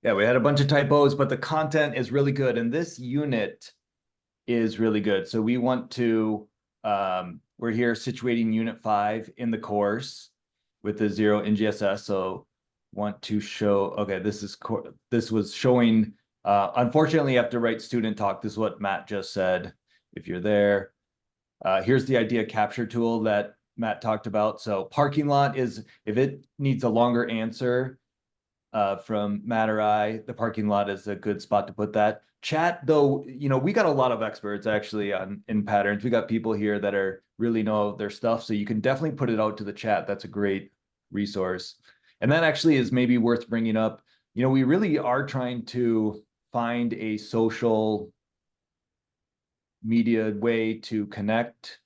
Yeah, we had a bunch of typos, but the content is really good. And this unit is really good. So we want to, we're here situating unit 5 in the course with the 0 in GSS. So want to show, okay, this was showing, unfortunately, you have to write student talk. This is what Matt just said. If you're there, here's the idea capture tool that Matt talked about. So parking lot is, if it needs a longer answer, from Matt or I, the parking lot is a good spot to put that. Chat, though, we got a lot of experts actually in patterns. We got people here that really know their stuff. So you can definitely put it out to the chat. That's a great resource. And that actually is maybe worth bringing up. We really are trying to find a social media way to connect.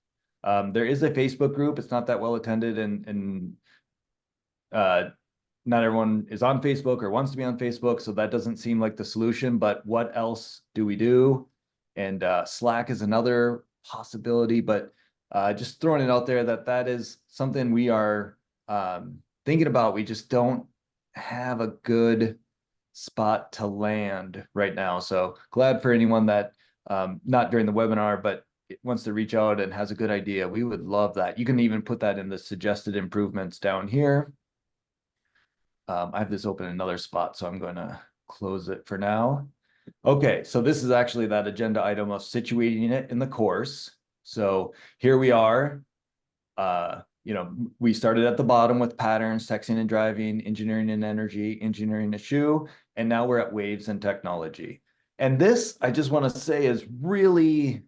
There is a Facebook group. It's not that well attended, and not everyone is on Facebook or wants to be on Facebook, so that doesn't seem like the solution. But what else do we do? And Slack is another possibility, but just throwing it out there that is something we are thinking about. We just don't have a good spot to land right now. So glad for anyone that, not during the webinar, but wants to reach out and has a good idea. We would love that. You can even put that in the suggested improvements down here. I have this open in another spot, so I'm going to close it for now. Okay, so this is actually that agenda item of situating it in the course. So here we are. We started at the bottom with patterns, texting and driving, engineering and energy, engineering a shoe, and now we're at waves and technology. And this, I just want to say, is really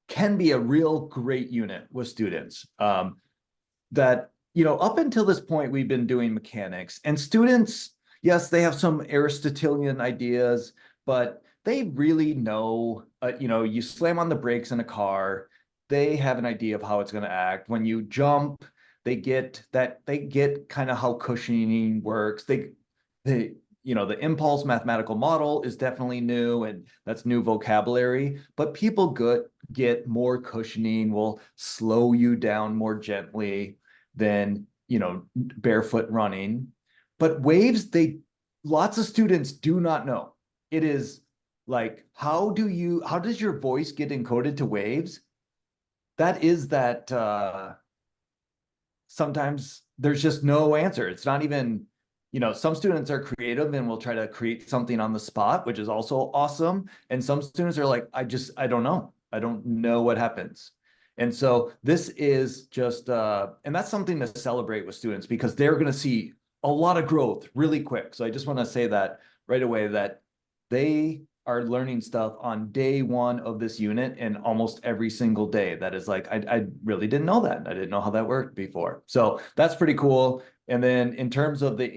can be a real great unit with students. That up until this point, we've been doing mechanics, and students, yes, they have some Aristotelian ideas, but they really know, you slam on the brakes in a car, they have an idea of how it's going to act. When you jump, they get kind of how cushioning works. The impulse mathematical model is definitely new, and that's new vocabulary, but people get more cushioning, will slow you down more gently than barefoot running. But waves, lots of students do not know. It is like, how does your voice get encoded to waves? Sometimes there's just no answer. It's not even, some students are creative and will try to create something on the spot, which is also awesome. And some students are like, I don't know. I don't know what happens. And so this is just, and that's something to celebrate with students, because they're going to see a lot of growth really quick. So I just want to say that right away, that they are learning stuff on day 1 of this unit and almost every single day. That is like, I really didn't know that. I didn't know how that worked before. So that's pretty cool. And then in terms of the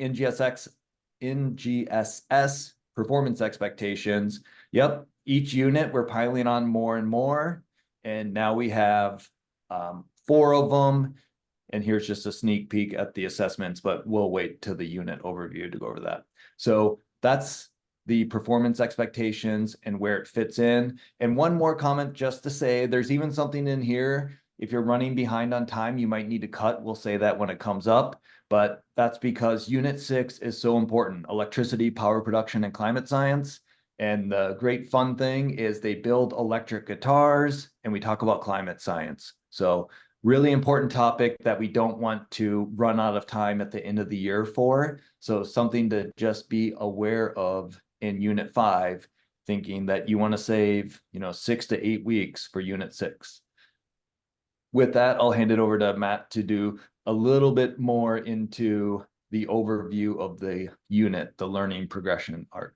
NGSS performance expectations, yep, each unit we're piling on more and more. And now we have 4 of them. And here's just a sneak peek at the assessments, but we'll wait till the unit overview to go over that. So that's the performance expectations and where it fits in. And one more comment just to say, there's even something in here. If you're running behind on time, you might need to cut. We'll say that when it comes up, but that's because Unit 6 is so important: electricity, power production, and climate science. And the great fun thing is they build electric guitars, and we talk about climate science. So really important topic that we don't want to run out of time at the end of the year for. So something to just be aware of in Unit 5, thinking that you want to save, 6 to 8 weeks for Unit 6. With that, I'll hand it over to Matt to do a little bit more into the overview of the unit, the learning progression arc.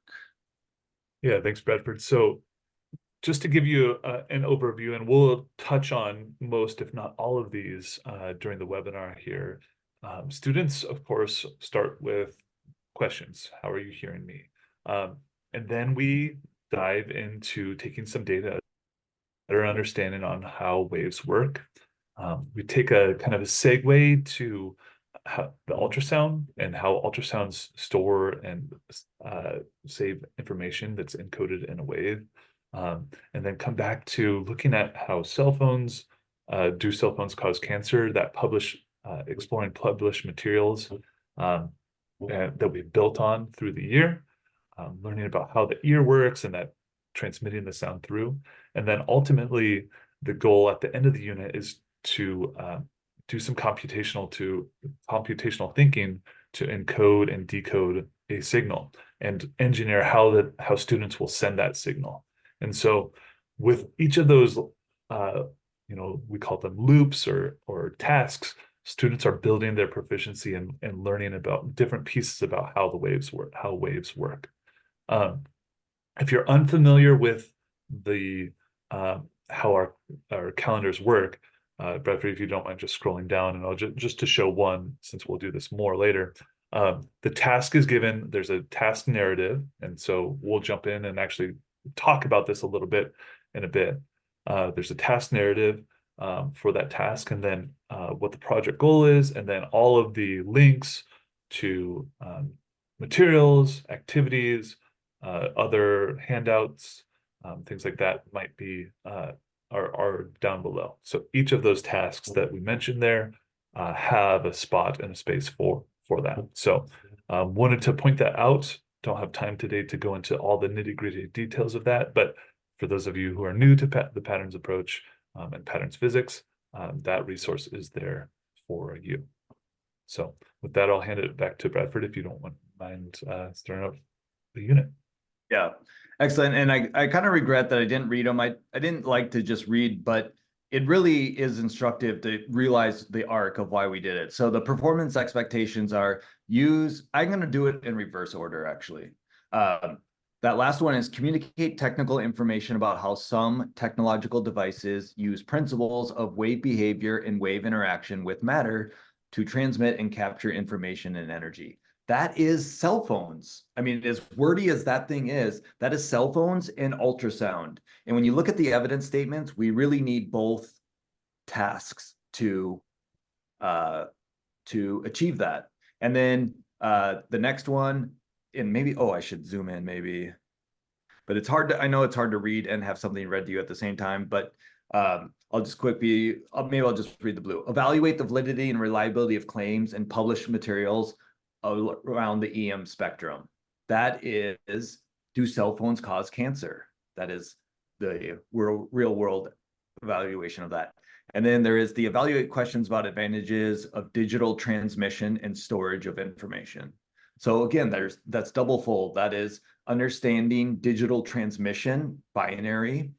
Yeah, thanks, Bradford. So just to give you an overview, and we'll touch on most, if not all of these during the webinar here. Students, of course, start with questions. How are you hearing me? And then we dive into taking some data, better understanding on how waves work. We take a kind of a segue to the ultrasound and how ultrasounds store and save information that's encoded in a wave. And then come back to looking at how cell phones, do cell phones cause cancer, that exploring published materials, that we built on through the year, learning about how the ear works and that transmitting the sound through. And then ultimately, the goal at the end of the unit is to do some computational thinking to encode and decode a signal and engineer how students will send that signal. And so with each of those, we call them loops or tasks, students are building their proficiency and learning about different pieces about how waves work. If you're unfamiliar with the how our calendars work, Bradford, if you don't mind just scrolling down, and I'll just to show one, since we'll do this more later. The task is given, there's a task narrative, and so we'll jump in and actually talk about this a little bit in a bit. There's a task narrative for that task, and then what the project goal is, and then all of the links to materials, activities, other handouts, things like that might be are down below. So each of those tasks that we mentioned there have a spot and a space for that. So wanted to point that out. Don't have time today to go into all the nitty-gritty details of that, but for those of you who are new to the patterns approach and patterns physics, that resource is there for you. So with that, I'll hand it back to Bradford if you don't mind starting up the unit. Yeah, excellent. And I kind of regret that I didn't read them. I didn't like to just read, but it really is instructive to realize the arc of why we did it. So the performance expectations are I'm going to do it in reverse order, actually. That last one is communicate technical information about how some technological devices use principles of wave behavior and wave interaction with matter to transmit and capture information and energy. That is cell phones. I mean, as wordy as that thing is, that is cell phones and ultrasound. And when you look at the evidence statements, we really need both tasks to achieve that. And then the next one, and maybe, I should zoom in maybe, but I know it's hard to read and have something read to you at the same time, but I'll just maybe I'll just read the blue. Evaluate the validity and reliability of claims and published materials around the EM spectrum. That is, do cell phones cause cancer? That is the real world evaluation of that. And then there is the evaluate questions about advantages of digital transmission and storage of information. So again, that's double fold. That is understanding digital transmission, binary,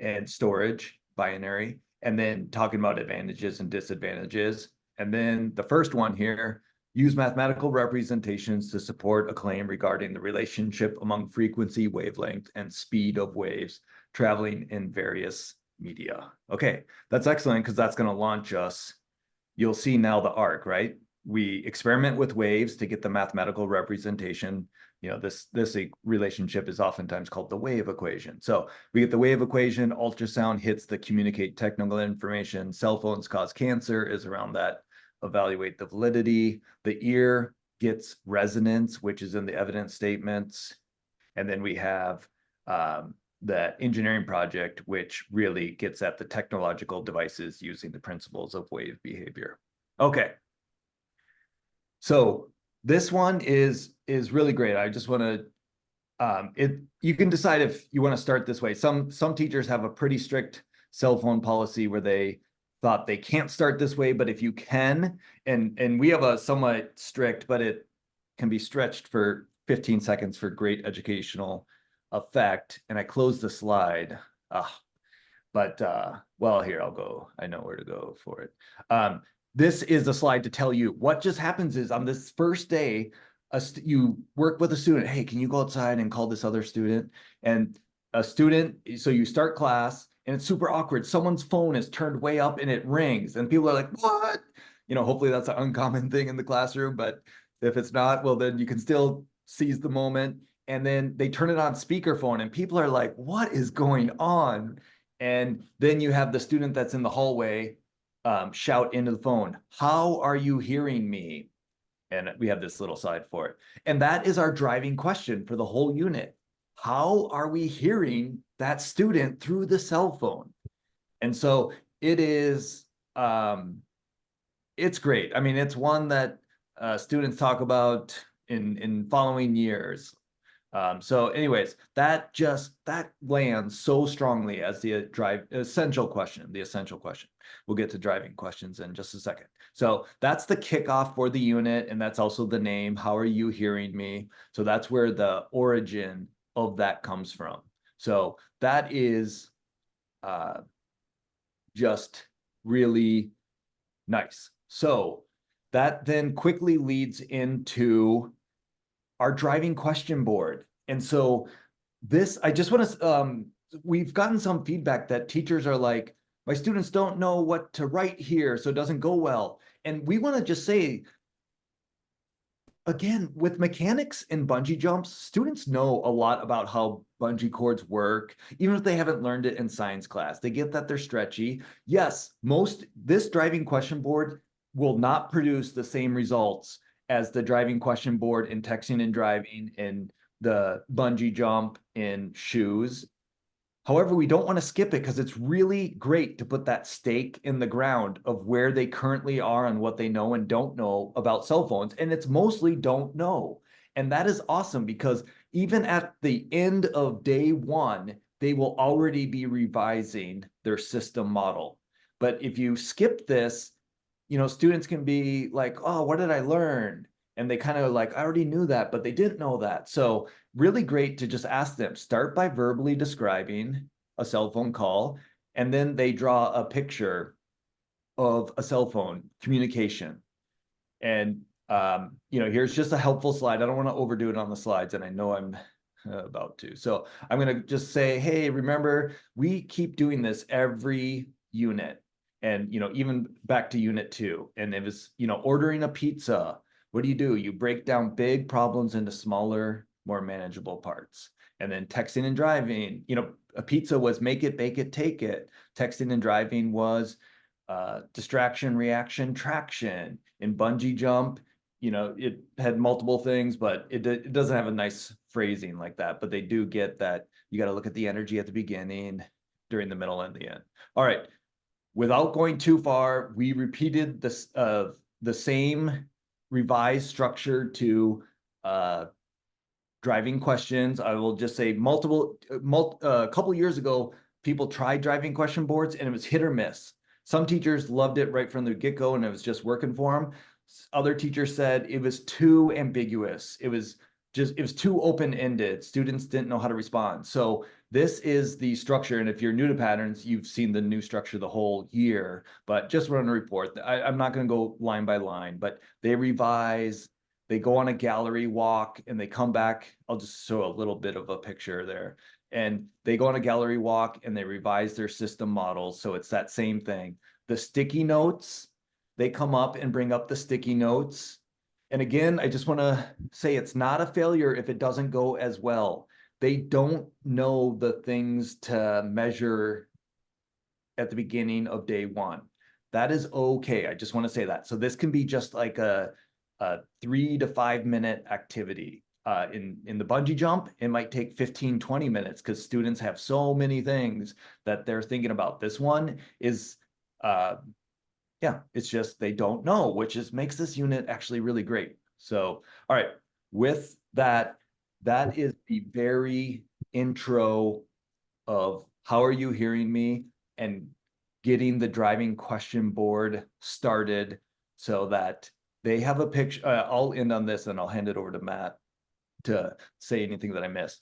and storage, binary, and then talking about advantages and disadvantages. And then the first one here, use mathematical representations to support a claim regarding the relationship among frequency, wavelength, and speed of waves traveling in various media. Okay, that's excellent because that's going to launch us. You'll see now the arc, right? We experiment with waves to get the mathematical representation. This relationship is oftentimes called the wave equation. So we get the wave equation, ultrasound hits the communicate technical information, cell phones cause cancer is around that, evaluate the validity, the ear gets resonance, which is in the evidence statements. And then we have the engineering project, which really gets at the technological devices using the principles of wave behavior. Okay. So this one is really great. I just want to, you can decide if you want to start this way. Some teachers have a pretty strict cell phone policy where they thought they can't start this way, but if you can, and we have a somewhat strict, but it can be stretched for 15 seconds for great educational effect. And I closed the slide. Well, here I'll go. I know where to go for it. This is a slide to tell you what just happens is on this first day, you work with a student. Hey, can you go outside and call this other student? And a student, so you start class and it's super awkward. Someone's phone is turned way up and it rings and people are like, what? Hopefully that's an uncommon thing in the classroom, but if it's not, well, then you can still seize the moment. And then they turn it on speakerphone and people are like, what is going on? And then you have the student that's in the hallway shout into the phone, how are you hearing me? And we have this little slide for it. And that is our driving question for the whole unit. How are we hearing that student through the cell phone? And so it is, it's great. I mean, it's one that students talk about in following years. So anyways, that lands so strongly as the essential question. We'll get to driving questions in just a second. So that's the kickoff for the unit, and that's also the name. How are you hearing me? So that's where the origin of that comes from. So that is just really nice. So that then quickly leads into our driving question board. And so this, I just want to, we've gotten some feedback that teachers are like, my students don't know what to write here, so it doesn't go well. And we want to just say, again, with mechanics and bungee jumps, students know a lot about how bungee cords work, even if they haven't learned it in science class. They get that they're stretchy. Yes, this driving question board will not produce the same results as the driving question board in texting and driving and the bungee jump in shoes. However, we don't want to skip it because it's really great to put that stake in the ground of where they currently are and what they know and don't know about cell phones. And it's mostly don't know. And that is awesome because even at the end of day one, they will already be revising their system model. But if you skip this, students can be like, oh, what did I learn? And they kind of like, I already knew that, but they didn't know that. So really great to just ask them, start by verbally describing a cell phone call, and then they draw a picture of a cell phone communication. And, here's just a helpful slide. I don't want to overdo it on the slides, and I know I'm about to. So I'm going to just say, hey, remember, we keep doing this every unit. And, even back to unit 2. And it was, ordering a pizza. What do? You break down big problems into smaller, more manageable parts. And then texting and driving, a pizza was make it, bake it, take it. Texting and driving was distraction, reaction, traction. In bungee jump, it had multiple things, but it doesn't have a nice phrasing like that. But they do get that you got to look at the energy at the beginning, during the middle, and the end. All right. Without going too far, we repeated this the same revised structure to driving questions. I will just say a couple years ago, people tried driving question boards and it was hit or miss. Some teachers loved it right from the get-go and it was just working for them. Other teachers said it was too ambiguous. It was too open-ended. Students didn't know how to respond. So this is the structure. And if you're new to patterns, you've seen the new structure the whole year, but just want to report. I'm not going to go line by line, but they revise, they go on a gallery walk and they come back. I'll just show a little bit of a picture there. And they go on a gallery walk and they revise their system models. So it's that same thing. The sticky notes, they come up and bring up the sticky notes. And again, I just want to say it's not a failure if it doesn't go as well. They don't know the things to measure at the beginning of day one. That is okay. I just want to say that. So this can be just like a 3 to 5 minute activity. In the bungee jump, it might take 15, 20 minutes because students have so many things that they're thinking about. This one is, it's just they don't know, which makes this unit actually really great. So, all right, with that, that is the very intro of how are you hearing me and getting the driving question board started so that they have a picture. I'll end on this and I'll hand it over to Matt to say anything that I missed.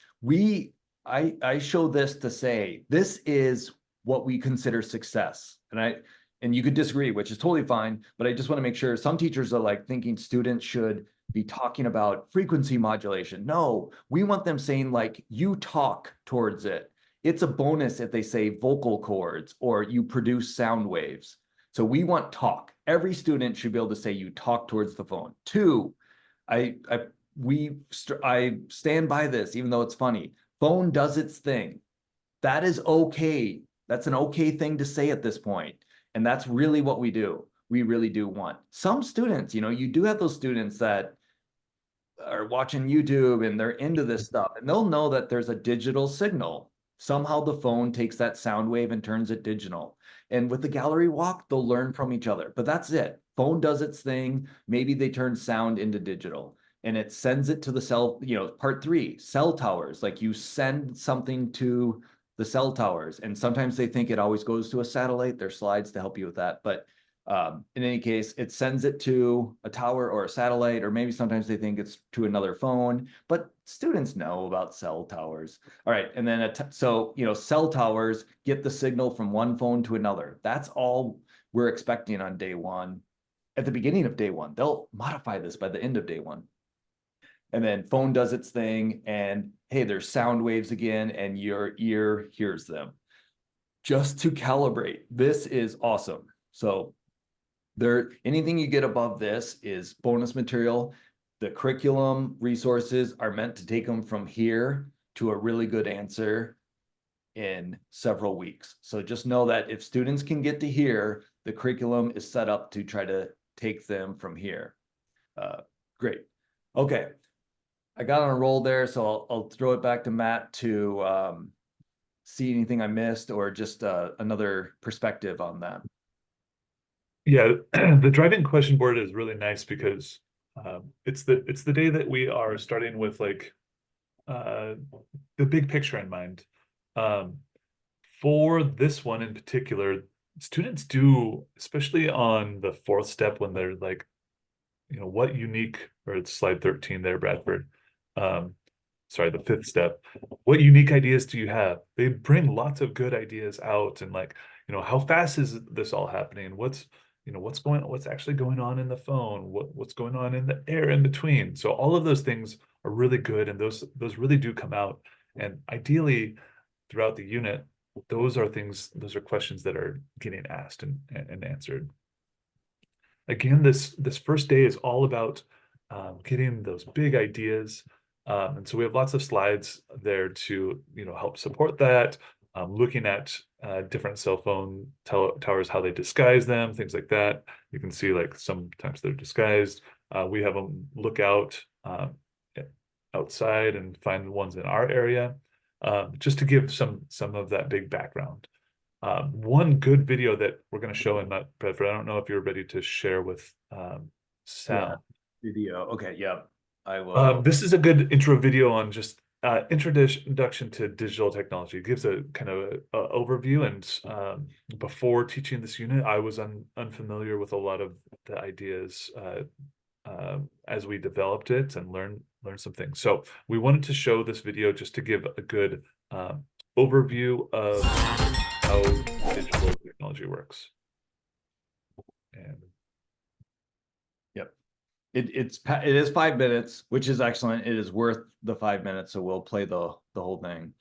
I show this to say, this is what we consider success. And you could disagree, which is totally fine, but I just want to make sure some teachers are like thinking students should be talking about frequency modulation. No, we want them saying like, you talk towards it. It's a bonus if they say vocal cords or you produce sound waves. So we want talk. Every student should be able to say you talk towards the phone. 2, I stand by this, even though it's funny. Phone does its thing. That is okay. That's an okay thing to say at this point. And that's really what we do. We really do want. Some students, you do have those students that are watching YouTube and they're into this stuff and they'll know that there's a digital signal. Somehow the phone takes that sound wave and turns it digital. And with the gallery walk, they'll learn from each other, but that's it. Phone does its thing. Maybe they turn sound into digital and it sends it to the cell, part 3, cell towers. Like you send something to the cell towers, and sometimes they think it always goes to a satellite. There's slides to help you with that. But in any case, it sends it to a tower or a satellite, or maybe sometimes they think it's to another phone, but students know about cell towers. All right, and then cell towers get the signal from one phone to another. That's all we're expecting on day 1. At the beginning of day 1, they'll modify this by the end of day 1. And then phone does its thing, and hey, there's sound waves again, and your ear hears them. Just to calibrate, this is awesome. So anything you get above this is bonus material. The curriculum resources are meant to take them from here to a really good answer in several weeks. So just know that if students can get to here, the curriculum is set up to try to take them from here. Great. Okay. I got on a roll there, so I'll throw it back to Matt to see anything I missed, or just another perspective on that. Yeah, the driving question board is really nice because it's the day that we are starting with like the big picture in mind. For this one in particular, students do, especially on the 4th step when they're like, what unique, or it's slide 13 there, Bradford. Sorry, the 5th step. What unique ideas do you have? They bring lots of good ideas out, and like, how fast is this all happening? What's actually going on in the phone? What's going on in the air in between? So all of those things are really good, and those really do come out. And ideally, throughout the unit, those are questions that are getting asked and answered. Again, this first day is all about getting those big ideas. And so we have lots of slides there to help support that. Looking at different cell phone towers, how they disguise them, things like that. You can see like sometimes they're disguised. We have them look out outside and find the ones in our area, just to give some of that big background. One good video that we're going to show in that, Bradford, I don't know if you're ready to share with sound. Yeah, video. Okay, yeah, I will. This is a good intro video on just introduction to digital technology. It gives a kind of a overview, and before teaching this unit, I was unfamiliar with a lot of the ideas as we developed it and learn some things. So we wanted to show this video just to give a good overview of how digital technology works. And yep, it is 5 minutes, which is excellent. It is worth the 5 minutes, so we'll play the whole thing.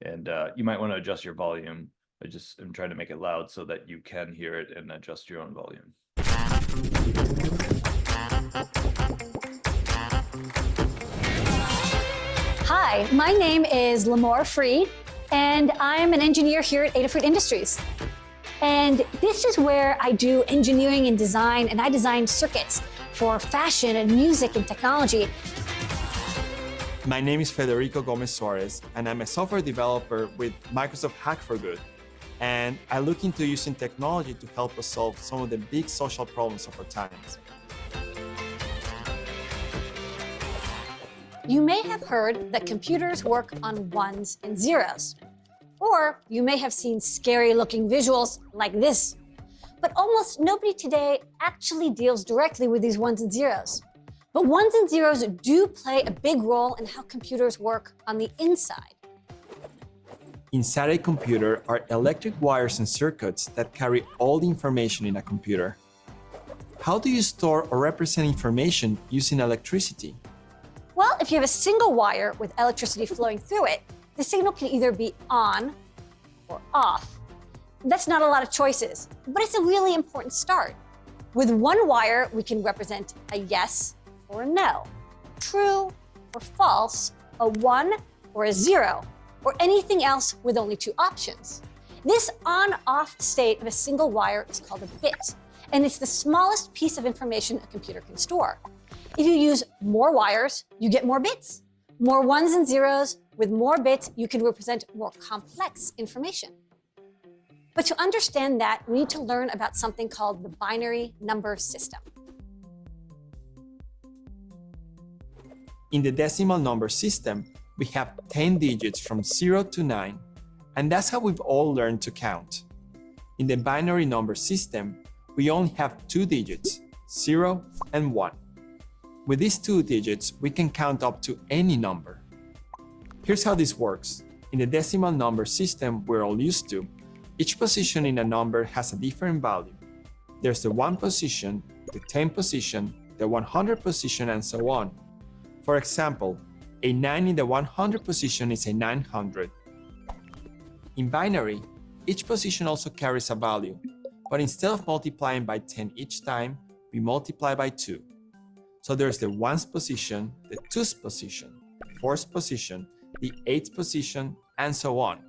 And you might want to adjust your volume. I just am trying to make it loud so that you can hear it and adjust your own volume. Hi, my name is Lamore Freed, and I'm an engineer here at Adafruit Industries. And this is where I do engineering and design, and I design circuits for fashion and music and technology. My name is Federico Gomez Suarez, and I'm a software developer with Microsoft Hack for Good. And I look into using technology to help us solve some of the big social problems of our times. You may have heard that computers work on ones and zeros. Or you may have seen scary-looking visuals like this. But almost nobody today actually deals directly with these ones and zeros. But ones and zeros do play a big role in how computers work on the inside. Inside a computer are electric wires and circuits that carry all the information in a computer. How do you store or represent information using electricity? Well, if you have a single wire with electricity flowing through it, the signal can either be on or off. That's not a lot of choices, but it's a really important start. With one wire, we can represent a yes or a no, true or false, a 1 or a 0, or anything else with only 2 options. This on-off state of a single wire is called a bit, and it's the smallest piece of information a computer can store. If you use more wires, you get more bits. More ones and zeros, with more bits, you can represent more complex information. But to understand that, we need to learn about something called the binary number system. In the decimal number system, we have 10 digits from 0 to 9, and that's how we've all learned to count. In the binary number system, we only have 2 digits, 0 and 1. With these 2 digits, we can count up to any number. Here's how this works. In the decimal number system we're all used to, each position in a number has a different value. There's the 1 position, the 10 position, the 100 position, and so on. For example, a 9 in the 100 position is a 900. In binary, each position also carries a value, but instead of multiplying by 10 each time, we multiply by 2. So there's the 1's position, the 2's position, the 4's position, the 8's position, and so on.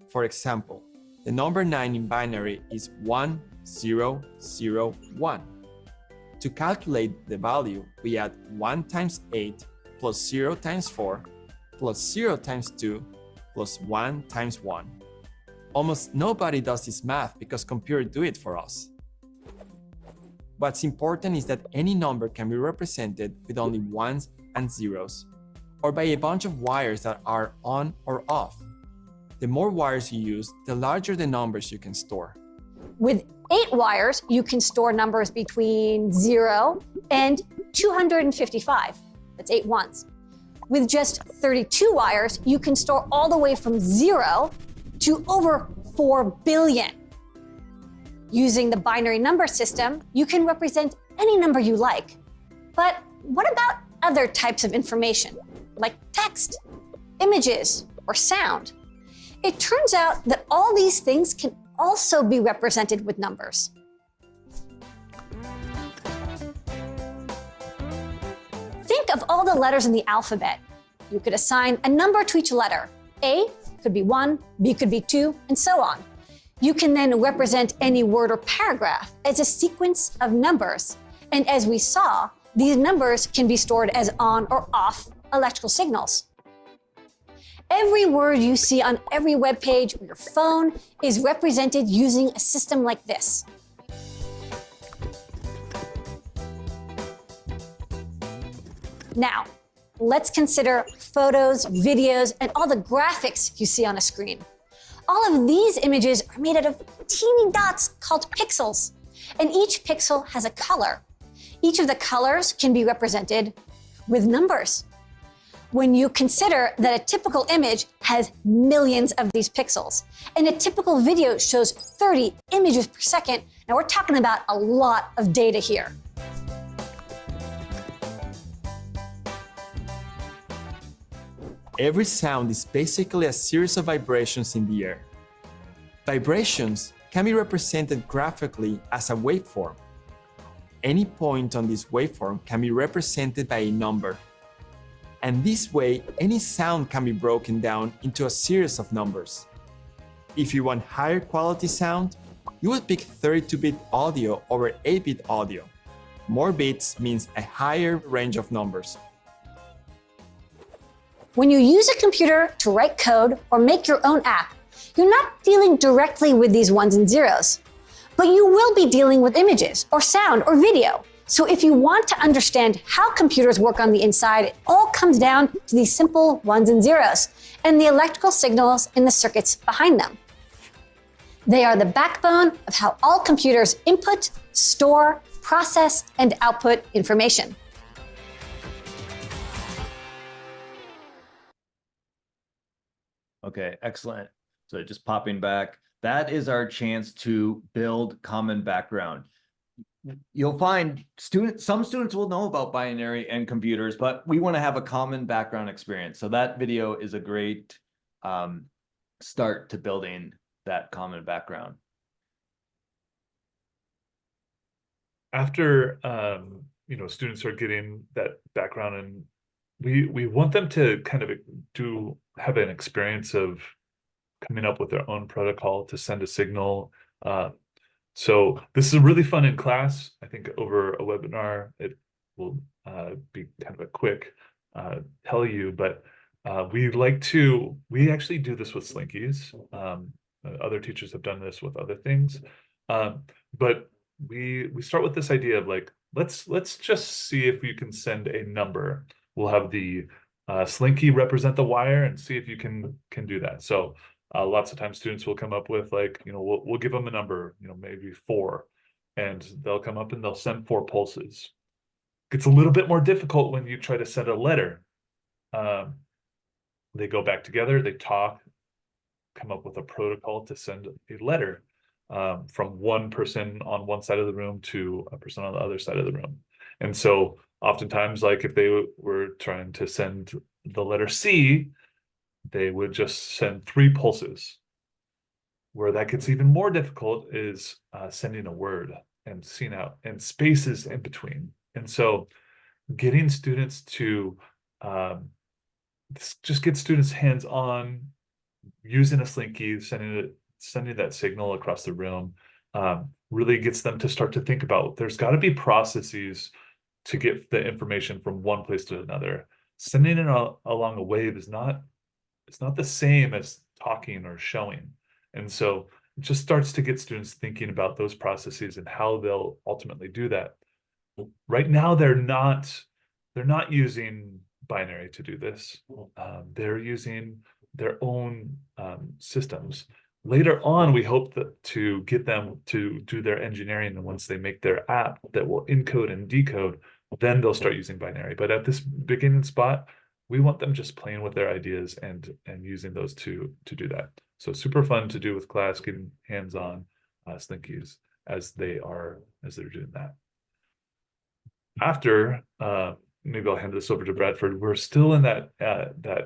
For example, the number 9 in binary is 1, 0, 0, 1. To calculate the value, we add 1 times 8 plus 0 times 4 plus 0 times 2 plus 1 times 1. Almost nobody does this math because computers do it for us. What's important is that any number can be represented with only 1s and 0s, or by a bunch of wires that are on or off. The more wires you use, the larger the numbers you can store. With 8 wires, you can store numbers between 0 and 255. That's 8 ones. With just 32 wires, you can store all the way from 0 to over 4 billion. Using the binary number system, you can represent any number you like. But what about other types of information, like text, images, or sound? It turns out that all these things can also be represented with numbers. Think of all the letters in the alphabet. You could assign a number to each letter. A could be 1, B could be 2, and so on. You can then represent any word or paragraph as a sequence of numbers. And as we saw, these numbers can be stored as on or off electrical signals. Every word you see on every web page or your phone is represented using a system like this. Now, let's consider photos, videos, and all the graphics you see on a screen. All of these images are made out of teeny dots called pixels, and each pixel has a color. Each of the colors can be represented with numbers. When you consider that a typical image has millions of these pixels, and a typical video shows 30 images per second, now we're talking about a lot of data here. Every sound is basically a series of vibrations in the air. Vibrations can be represented graphically as a waveform. Any point on this waveform can be represented by a number. And this way, any sound can be broken down into a series of numbers. If you want higher quality sound, you would pick 32-bit audio over 8-bit audio. More bits means a higher range of numbers. When you use a computer to write code or make your own app, you're not dealing directly with these ones and zeros, but you will be dealing with images or sound or video. So if you want to understand how computers work on the inside, it all comes down to these simple ones and zeros and the electrical signals in the circuits behind them. They are the backbone of how all computers input, store, process, and output information. Okay, excellent. So just popping back, that is our chance to build common background. You'll find some students will know about binary and computers, but we want to have a common background experience. So that video is a great start to building that common background. After students are getting that background, and we want them to kind of have an experience of coming up with their own protocol to send a signal. So this is really fun in class. I think over a webinar, it will be kind of a quick tell you, but we actually do this with Slinkies. Other teachers have done this with other things. But we start with this idea of like, let's just see if you can send a number. We'll have the slinky represent the wire and see if you can do that. So lots of times students will come up with like, we'll give them a number, maybe 4, and they'll come up and they'll send 4 pulses. It's a little bit more difficult when you try to send a letter. They go back together, they talk, come up with a protocol to send a letter from one person on one side of the room to a person on the other side of the room. And so oftentimes, like if they were trying to send the letter C, they would just send 3 pulses. Where that gets even more difficult is sending a word and seeing out and spaces in between. And so getting students to just get students hands-on, using a slinky, sending that signal across the room, really gets them to start to think about there's got to be processes to get the information from one place to another. Sending it along a wave is not the same as talking or showing. And so it just starts to get students thinking about those processes and how they'll ultimately do that. Right now, they're not using binary to do this. They're using their own systems. Later on, we hope to get them to do their engineering, and once they make their app that will encode and decode, then they'll start using binary. But at this beginning spot, we want them just playing with their ideas and using those to do that. So super fun to do with class, getting hands-on slinkies as they're doing that. After maybe I'll hand this over to Bradford. We're still in that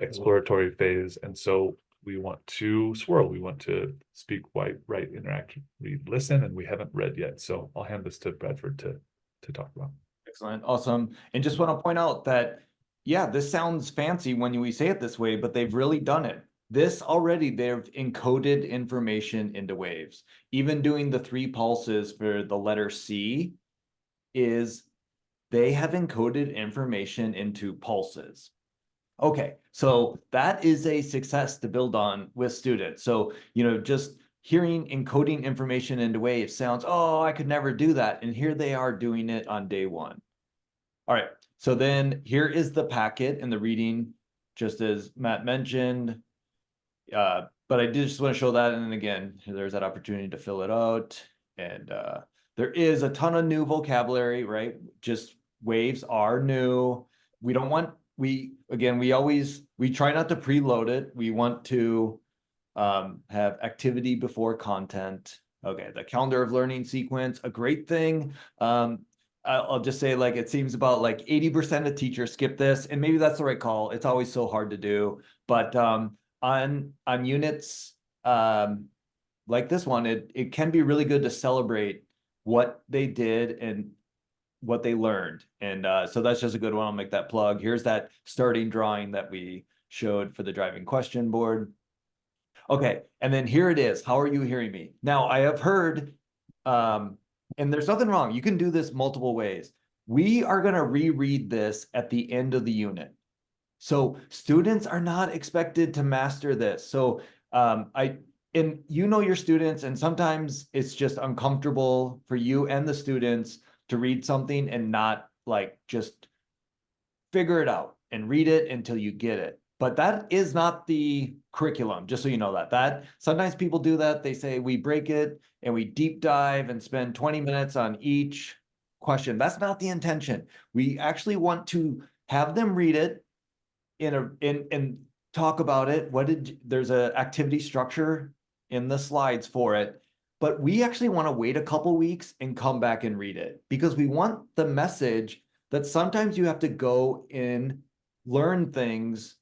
exploratory phase, and so we want to swirl. We want to speak, write, interact, read, listen, and we haven't read yet. So I'll hand this to Bradford to talk about. Excellent, awesome. And just want to point out that, yeah, this sounds fancy when we say it this way, but they've really done it. This already, they've encoded information into waves. Even doing the 3 pulses for the letter C is they have encoded information into pulses. Okay, so that is a success to build on with students. So, just hearing encoding information into waves sounds, oh, I could never do that. And here they are doing it on day 1. All right, so then here is the packet and the reading, just as Matt mentioned. But I did just want to show that. And then again, there's that opportunity to fill it out. And there is a ton of new vocabulary, right? Just waves are new. We don't want, we try not to preload it. We want to have activity before content. Okay, the calendar of learning sequence, a great thing. I'll just say, like, it seems about like 80% of teachers skip this, and maybe that's the right call. It's always so hard to do. But on units like this one, it can be really good to celebrate what they did and what they learned. And so that's just a good one. I'll make that plug. Here's that starting drawing that we showed for the driving question board. Okay, and then here it is. How are you hearing me? Now, I have heard, and there's nothing wrong. You can do this multiple ways. We are going to reread this at the end of the unit. So students are not expected to master this. So and your students, and sometimes it's just uncomfortable for you and the students to read something and not like just figure it out and read it until you get it. But that is not the curriculum, just so you know that sometimes people do that. They say we break it and we deep dive and spend 20 minutes on each question. That's not the intention. We actually want to have them read it and talk about it. There's an activity structure in the slides for it, but we actually want to wait a couple weeks and come back and read it, because we want the message that sometimes you have to go and learn things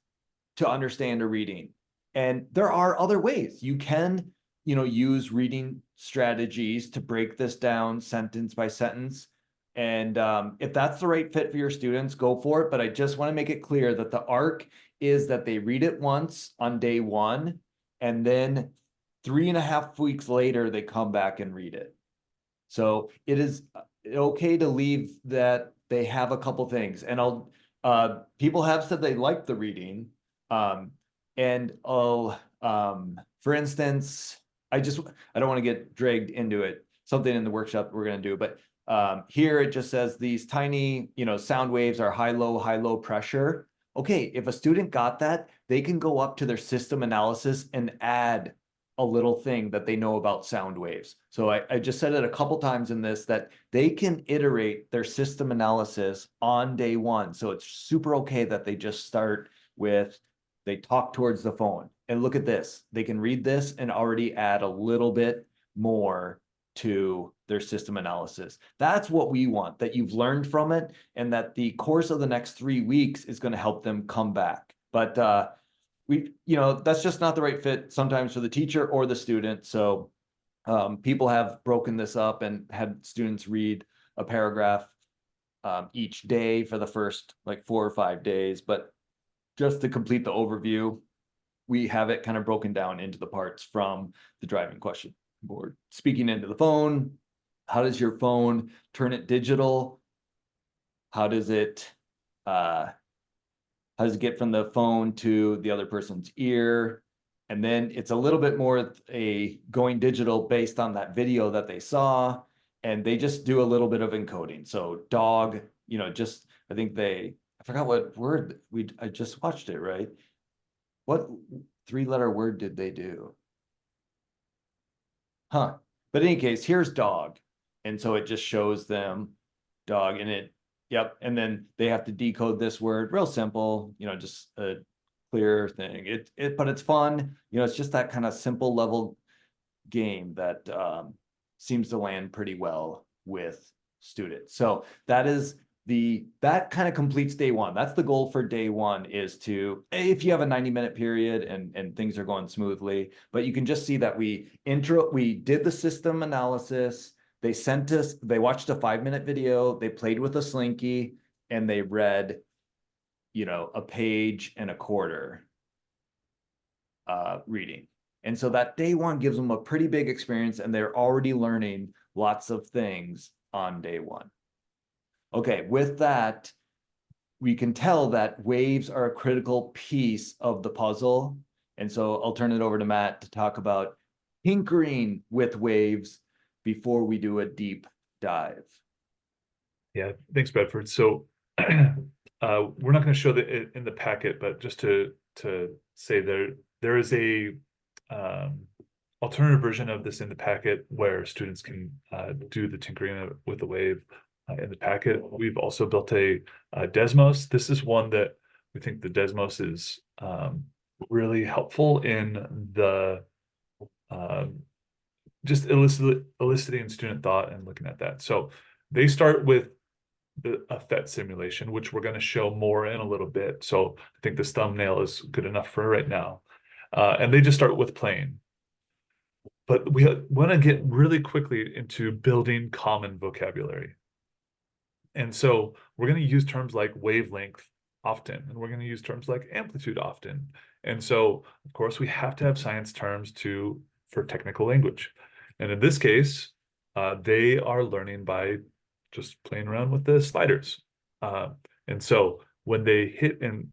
to understand a reading. And there are other ways. You can, use reading strategies to break this down sentence by sentence. And if that's the right fit for your students, go for it. But I just want to make it clear that the arc is that they read it once on day 1, and then 3.5 weeks later, they come back and read it. So it is okay to leave that they have a couple things. And people have said they like the reading. For instance, I don't want to get dragged into it, something in the workshop we're going to do, but here it just says these tiny, sound waves are high, low pressure. Okay, if a student got that, they can go up to their system analysis and add a little thing that they know about sound waves. So I just said it a couple times in this, that they can iterate their system analysis on day one. So it's super okay that they just start with, they talk towards the phone. And look at this, they can read this and already add a little bit more to their system analysis. That's what we want, that you've learned from it, and that the course of the next 3 weeks is going to help them come back. But that's just not the right fit sometimes for the teacher or the student. So people have broken this up and had students read a paragraph each day for the first like 4 or 5 days. But just to complete the overview, we have it kind of broken down into the parts from the driving question board. Speaking into the phone, how does your phone turn it digital? How does it get from the phone to the other person's ear? And then it's a little bit more a going digital based on that video that they saw, and they just do a little bit of encoding. So dog, I think I forgot what word I just watched it, right? What 3-letter word did they do? But in any case, here's dog. And so it just shows them dog, and yep. And then they have to decode this word, real simple, just a clear thing. But it's fun. It's just that kind of simple level game that seems to land pretty well with students. So that kind of completes day one. That's the goal for day one, is to, if you have a 90-minute period and things are going smoothly, but you can just see that we did the system analysis. They watched a 5-minute video, they played with a Slinky, and they read, a page and a quarter reading. And so that day one gives them a pretty big experience, and they're already learning lots of things on day one. Okay, with that, we can tell that waves are a critical piece of the puzzle. And so I'll turn it over to Matt to talk about tinkering with waves before we do a deep dive. Yeah, thanks, Bedford. So we're not going to show it in the packet, but just to say there is a alternative version of this in the packet where students can do the tinkering with the wave in the packet. We've also built a Desmos. This is one that we think the Desmos is really helpful in the just eliciting student thought and looking at that. So they start with a PhET simulation, which we're going to show more in a little bit. So I think this thumbnail is good enough for right now. And they just start with playing. But we want to get really quickly into building common vocabulary. And so we're going to use terms like wavelength often, and we're going to use terms like amplitude often. And so, of course, we have to have science terms for technical language. And in this case, they are learning by just playing around with the sliders. And so when they hit and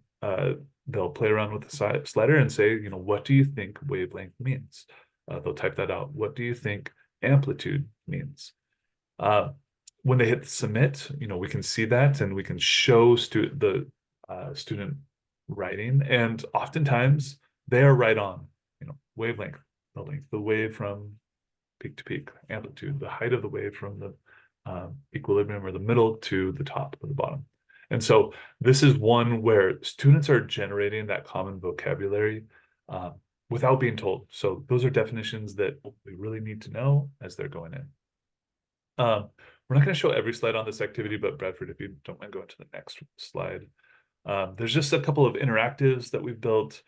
they'll play around with the slider and say, what do you think wavelength means? They'll type that out. What do you think amplitude means? When they hit submit, we can see that, and we can show the student writing, and oftentimes they are right on. Wavelength, the length of the wave from peak to peak, amplitude, the height of the wave from the equilibrium or the middle to the top or the bottom. And so this is one where students are generating that common vocabulary without being told. So those are definitions that we really need to know as they're going in. We're not going to show every slide on this activity, but Bradford, if you don't mind going to the next slide. There's just a couple of interactives that we've built.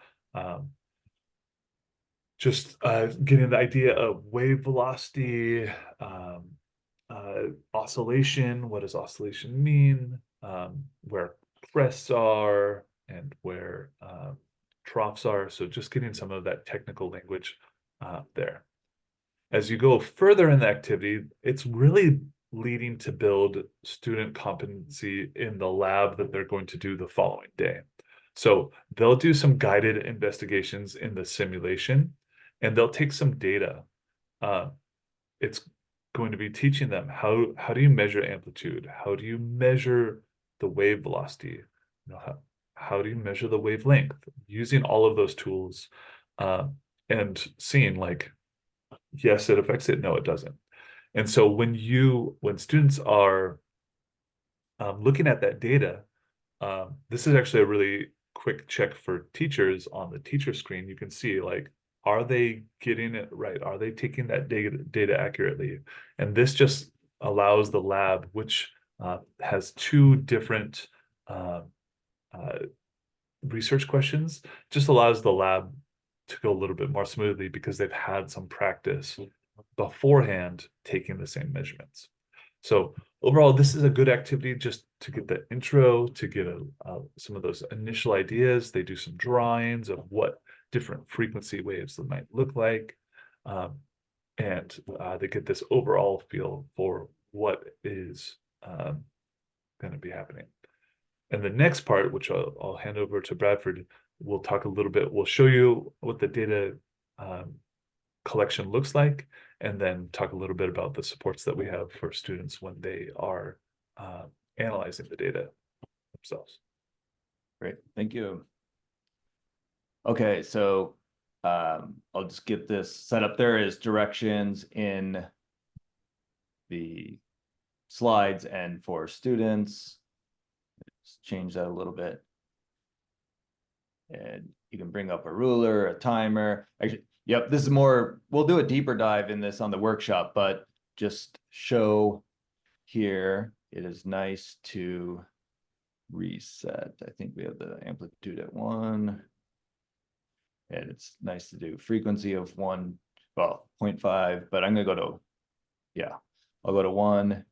Just getting the idea of wave velocity, oscillation. What does oscillation mean? Where crests are and where troughs are. So just getting some of that technical language there. As you go further in the activity, it's really leading to build student competency in the lab that they're going to do the following day. So they'll do some guided investigations in the simulation, and they'll take some data it's going to be teaching them how do you measure amplitude? How do you measure the wave velocity? How do you measure the wavelength? Using all of those tools, and seeing like, yes, it affects it. No, it doesn't. And so when students are looking at that data, this is actually a really quick check for teachers on the teacher screen. You can see like, are they getting it right? Are they taking that data accurately? And this just allows the lab, which has two different research questions, just allows the lab to go a little bit more smoothly because they've had some practice beforehand taking the same measurements. So overall, this is a good activity just to get the intro, to get some of those initial ideas. They do some drawings of what different frequency waves might look like. And they get this overall feel for what is going to be happening. And the next part, which I'll hand over to Bradford, we'll talk a little bit, we'll show you what the data collection looks like, and then talk a little bit about the supports that we have for students when they are analyzing the data themselves. Great, thank you. Okay, so I'll just get this set up. There is directions in the slides and for students. Let's change that a little bit. And you can bring up a ruler, a timer. Actually, yep, this is more, we'll do a deeper dive in this on the workshop, but just show here, it is nice to reset. I think we have the amplitude at 1. And it's nice to do frequency of 0.5, but I'm gonna go to, yeah, I'll go to 1.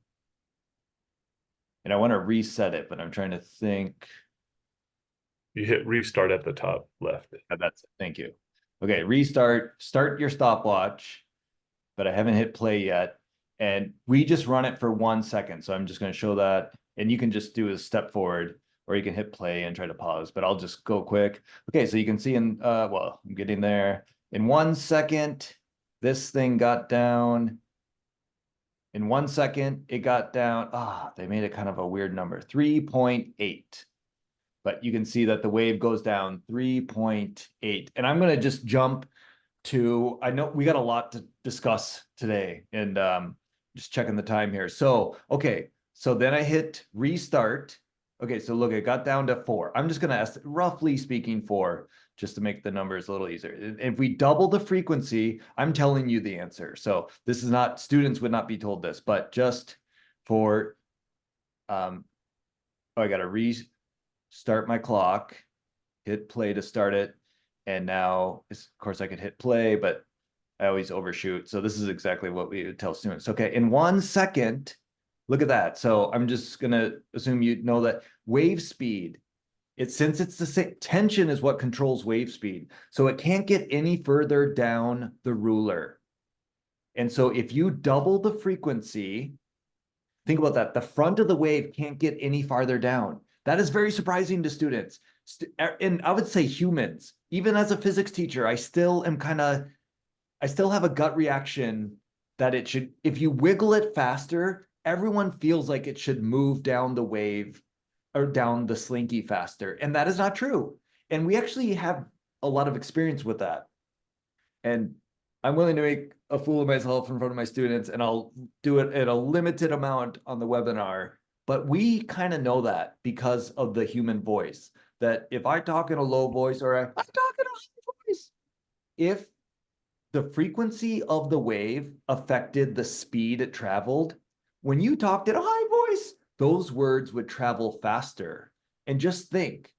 And I want to reset it, but I'm trying to think. You hit restart at the top left. That's it. Thank you. Okay, restart, start your stopwatch, but I haven't hit play yet. And we just run it for 1 second. So I'm just going to show that. And you can just do a step forward, or you can hit play and try to pause, but I'll just go quick. Okay, so you can see in, well, I'm getting there. In 1 second, this thing got down. In 1 second, it got down. They made it kind of a weird number, 3.8. But you can see that the wave goes down 3.8. And I'm going to just jump to, I know we got a lot to discuss today, and just checking the time here. So, okay, so then I hit restart. Okay, so look, it got down to 4. I'm just going to ask, roughly speaking, 4, just to make the numbers a little easier. If we double the frequency, I'm telling you the answer. So this is not, students would not be told this, but just for, I got to restart my clock, hit play to start it. And now, of course, I could hit play, but I always overshoot. So this is exactly what we would tell students. Okay, in 1 second, look at that. So I'm just going to assume you know that wave speed, since it's the same, tension is what controls wave speed. So it can't get any further down the ruler. And so if you double the frequency, think about that. The front of the wave can't get any farther down. That is very surprising to students. And I would say humans, even as a physics teacher, I still have a gut reaction that it should, if you wiggle it faster, everyone feels like it should move down the wave or down the slinky faster. And that is not true. And we actually have a lot of experience with that. And I'm willing to make a fool of myself in front of my students, and I'll do it at a limited amount on the webinar. But we kind of know that because of the human voice, that if I talk in a low voice or I talk in a high voice, if the frequency of the wave affected the speed it traveled, when you talked in a high voice, those words would travel faster. And just think,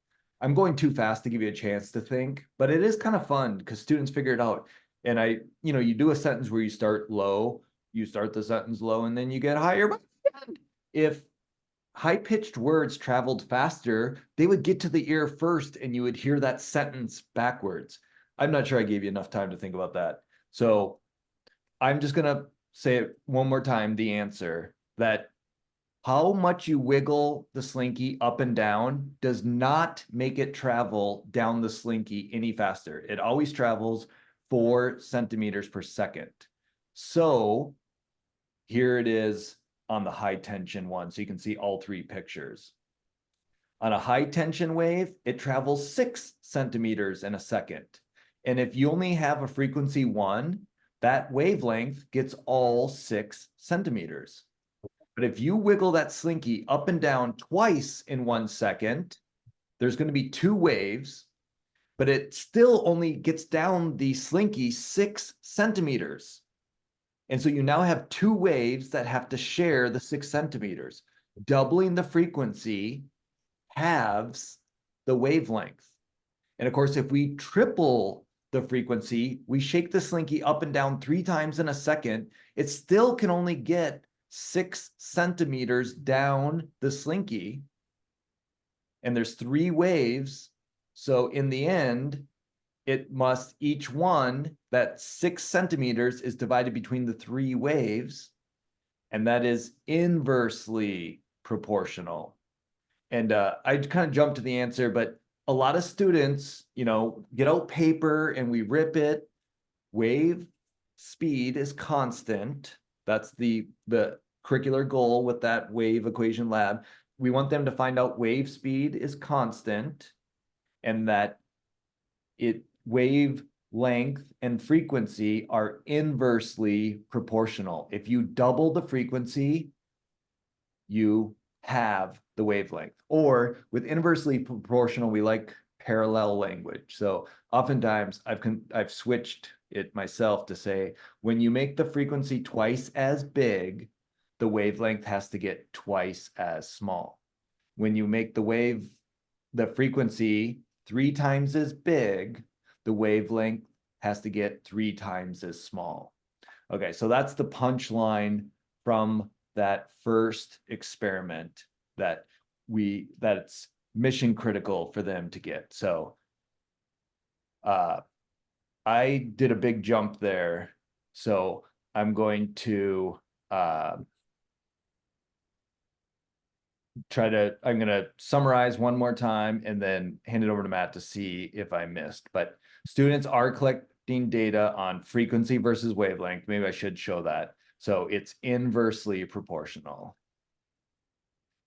I'm going too fast to give you a chance to think, but it is kind of fun because students figure it out. And you do a sentence where you start low, you start the sentence low, and then you get higher. But if high-pitched words traveled faster, they would get to the ear first, and you would hear that sentence backwards. I'm not sure I gave you enough time to think about that. So I'm just going to say it one more time, the answer, that how much you wiggle the slinky up and down does not make it travel down the slinky any faster. It always travels 4 centimeters per second. So here it is on the high tension one. So you can see all three pictures. On a high tension wave, it travels 6 centimeters in a second. And if you only have a frequency 1, that wavelength gets all 6 centimeters. But if you wiggle that slinky up and down twice in 1 second, there's going to be 2 waves, but it still only gets down the slinky 6 centimeters. And so you now have 2 waves that have to share the 6 centimeters. Doubling the frequency halves the wavelength. And of course, if we triple the frequency, we shake the slinky up and down 3 times in a second, it still can only get 6 centimeters down the slinky. And there's 3 waves. So in the end, it must, each one, that 6 centimeters is divided between the 3 waves, and that is inversely proportional. And I kind of jumped to the answer, but a lot of students, get out paper and we rip it. Wave speed is constant. That's the curricular goal with that wave equation lab. We want them to find out wave speed is constant and that wave length and frequency are inversely proportional. If you double the frequency, you have the wavelength. Or with inversely proportional, we like parallel language. So oftentimes I've switched it myself to say, when you make the frequency twice as big, the wavelength has to get twice as small. When you make the frequency 3 times as big, the wavelength has to get 3 times as small. Okay, so that's the punchline from that first experiment that's mission critical for them to get. So I did a big jump there. So I'm going to I'm going to summarize one more time and then hand it over to Matt to see if I missed. But students are collecting data on frequency versus wavelength. Maybe I should show that. So it's inversely proportional.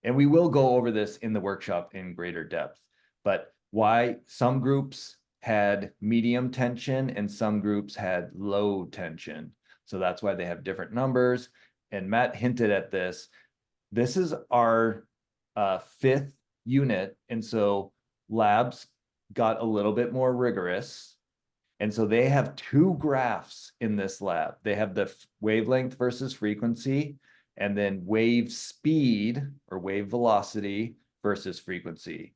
And we will go over this in the workshop in greater depth, but why some groups had medium tension and some groups had low tension. So that's why they have different numbers. And Matt hinted at this. This is our 5th unit. And so labs got a little bit more rigorous. And so they have 2 graphs in this lab. They have the wavelength versus frequency, and then wave speed or wave velocity versus frequency.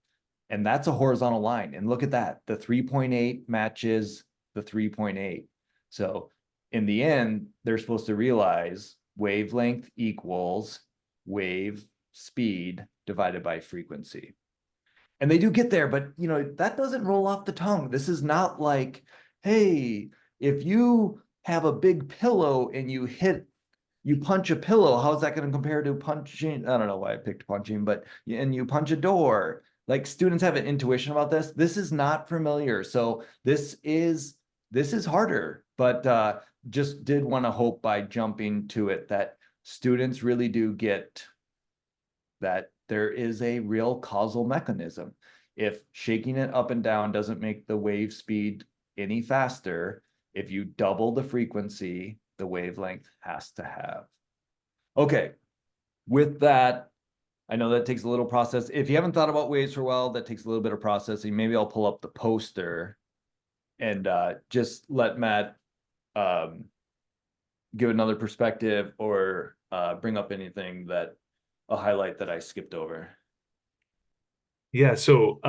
And that's a horizontal line. And look at that. The 3.8 matches the 3.8. So in the end, they're supposed to realize wavelength equals wave speed divided by frequency. And they do get there, but that doesn't roll off the tongue. This is not like, hey, if you have a big pillow and you punch a pillow, how's that going to compare to punching? I don't know why I picked punching, and you punch a door. Like, students have an intuition about this. This is not familiar. So this is harder, but just did want to hope by jumping to it that students really do get that there is a real causal mechanism. If shaking it up and down doesn't make the wave speed any faster, if you double the frequency, the wavelength has to have. Okay, with that, I know that takes a little process. If you haven't thought about waves for a while, that takes a little bit of processing. Maybe I'll pull up the poster and just let Matt give another perspective or bring up anything that a highlight that I skipped over. Yeah, so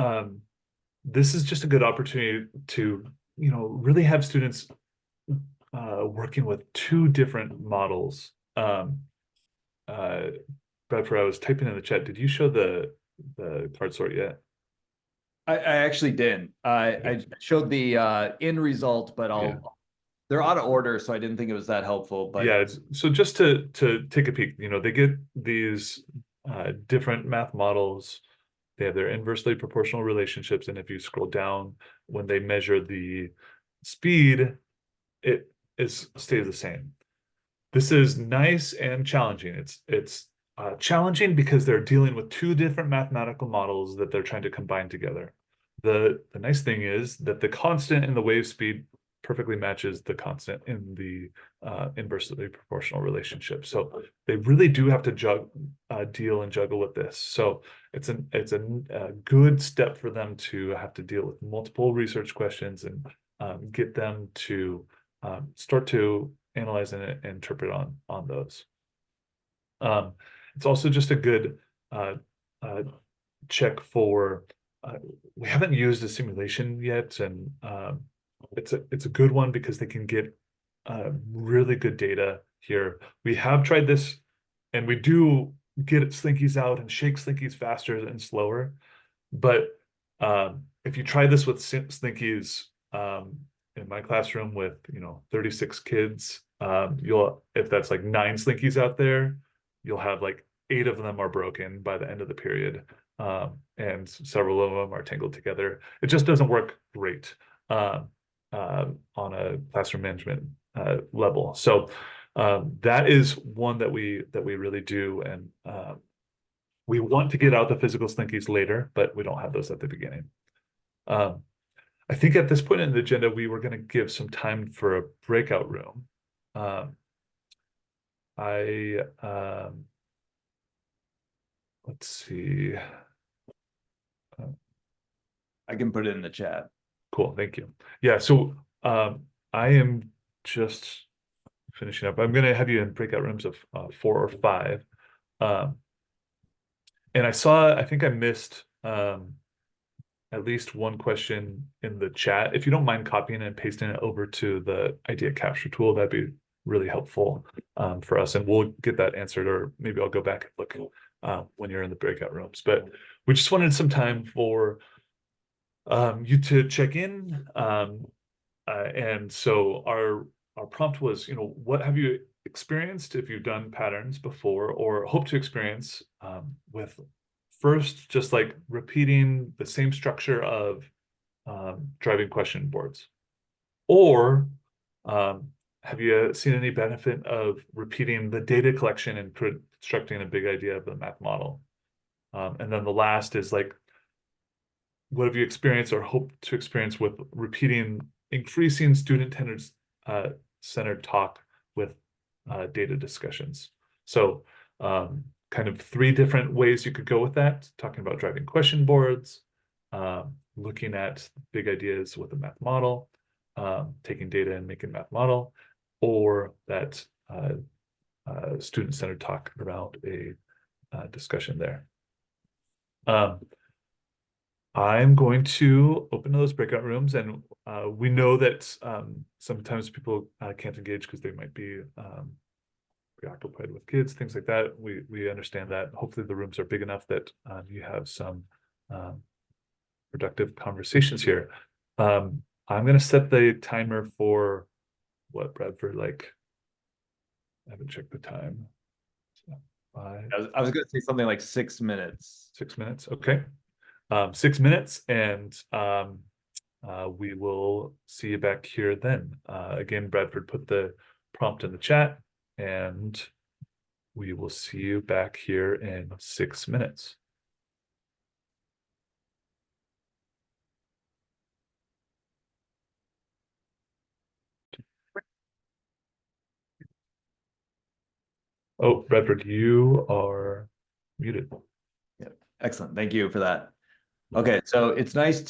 this is just a good opportunity to really have students working with 2 different models. Bradford, I was typing in the chat. Did you show the card sort yet? I actually didn't. I showed the end result, but they're out of order, so I didn't think it was that helpful. But yeah, so just to take a peek, they get these different math models. They have their inversely proportional relationships, and if you scroll down, when they measure the speed, it stays the same. this is nice and challenging. It's challenging because they're dealing with two different mathematical models that they're trying to combine together. The nice thing is that the constant in the wave speed perfectly matches the constant in the inversely proportional relationship. So they really do have to deal and juggle with this. So it's a good step for them to have to deal with multiple research questions and get them to start to analyze and interpret on those. It's also just a good check for, we haven't used a simulation yet, and it's a good one because they can get really good data here. We have tried this, and we do get slinkies out and shake slinkies faster and slower. But if you try this with slinkies in my classroom with 36 kids, if that's like 9 slinkies out there, you'll have like 8 of them are broken by the end of the period, and several of them are tangled together. It just doesn't work great on a classroom management level. So that is one that we really do, and we want to get out the physical slinkies later, but we don't have those at the beginning. I think at this point in the agenda, we were going to give some time for a breakout room. Let's see. I can put it in the chat. Cool, thank you. Yeah, so I am just finishing up. I'm going to have you in breakout rooms of 4 or 5. And I think I missed at least one question in the chat. If you don't mind copying and pasting it over to the idea capture tool, that'd be really helpful for us, and we'll get that answered, or maybe I'll go back and look when you're in the breakout rooms. But we just wanted some time for you to check in, and so our prompt was, what have you experienced if you've done patterns before or hope to experience with first just like repeating the same structure of driving question boards, or have you seen any benefit of repeating the data collection and constructing a big idea of the math model? And then the last is like, what have you experienced or hope to experience with repeating increasing student-centered talk with data discussions? So kind of 3 different ways you could go with that, talking about driving question boards, looking at big ideas with a math model, taking data and making a math model, or that student-centered talk around a discussion there. I'm going to open those breakout rooms, and we know that sometimes people can't engage because they might be preoccupied with kids, things like that. We understand that. Hopefully the rooms are big enough that you have some productive conversations here. I'm going to set the timer for what, Bradford, like, I haven't checked the time. So 5. I was going to say something like 6 minutes. 6 minutes, okay. 6 minutes, and we will see you back here then. Again, Bradford put the prompt in the chat, and we will see you back here in 6 minutes. Oh, Bradford, you are muted. Yeah, excellent. Thank you for that. Okay, so it's nice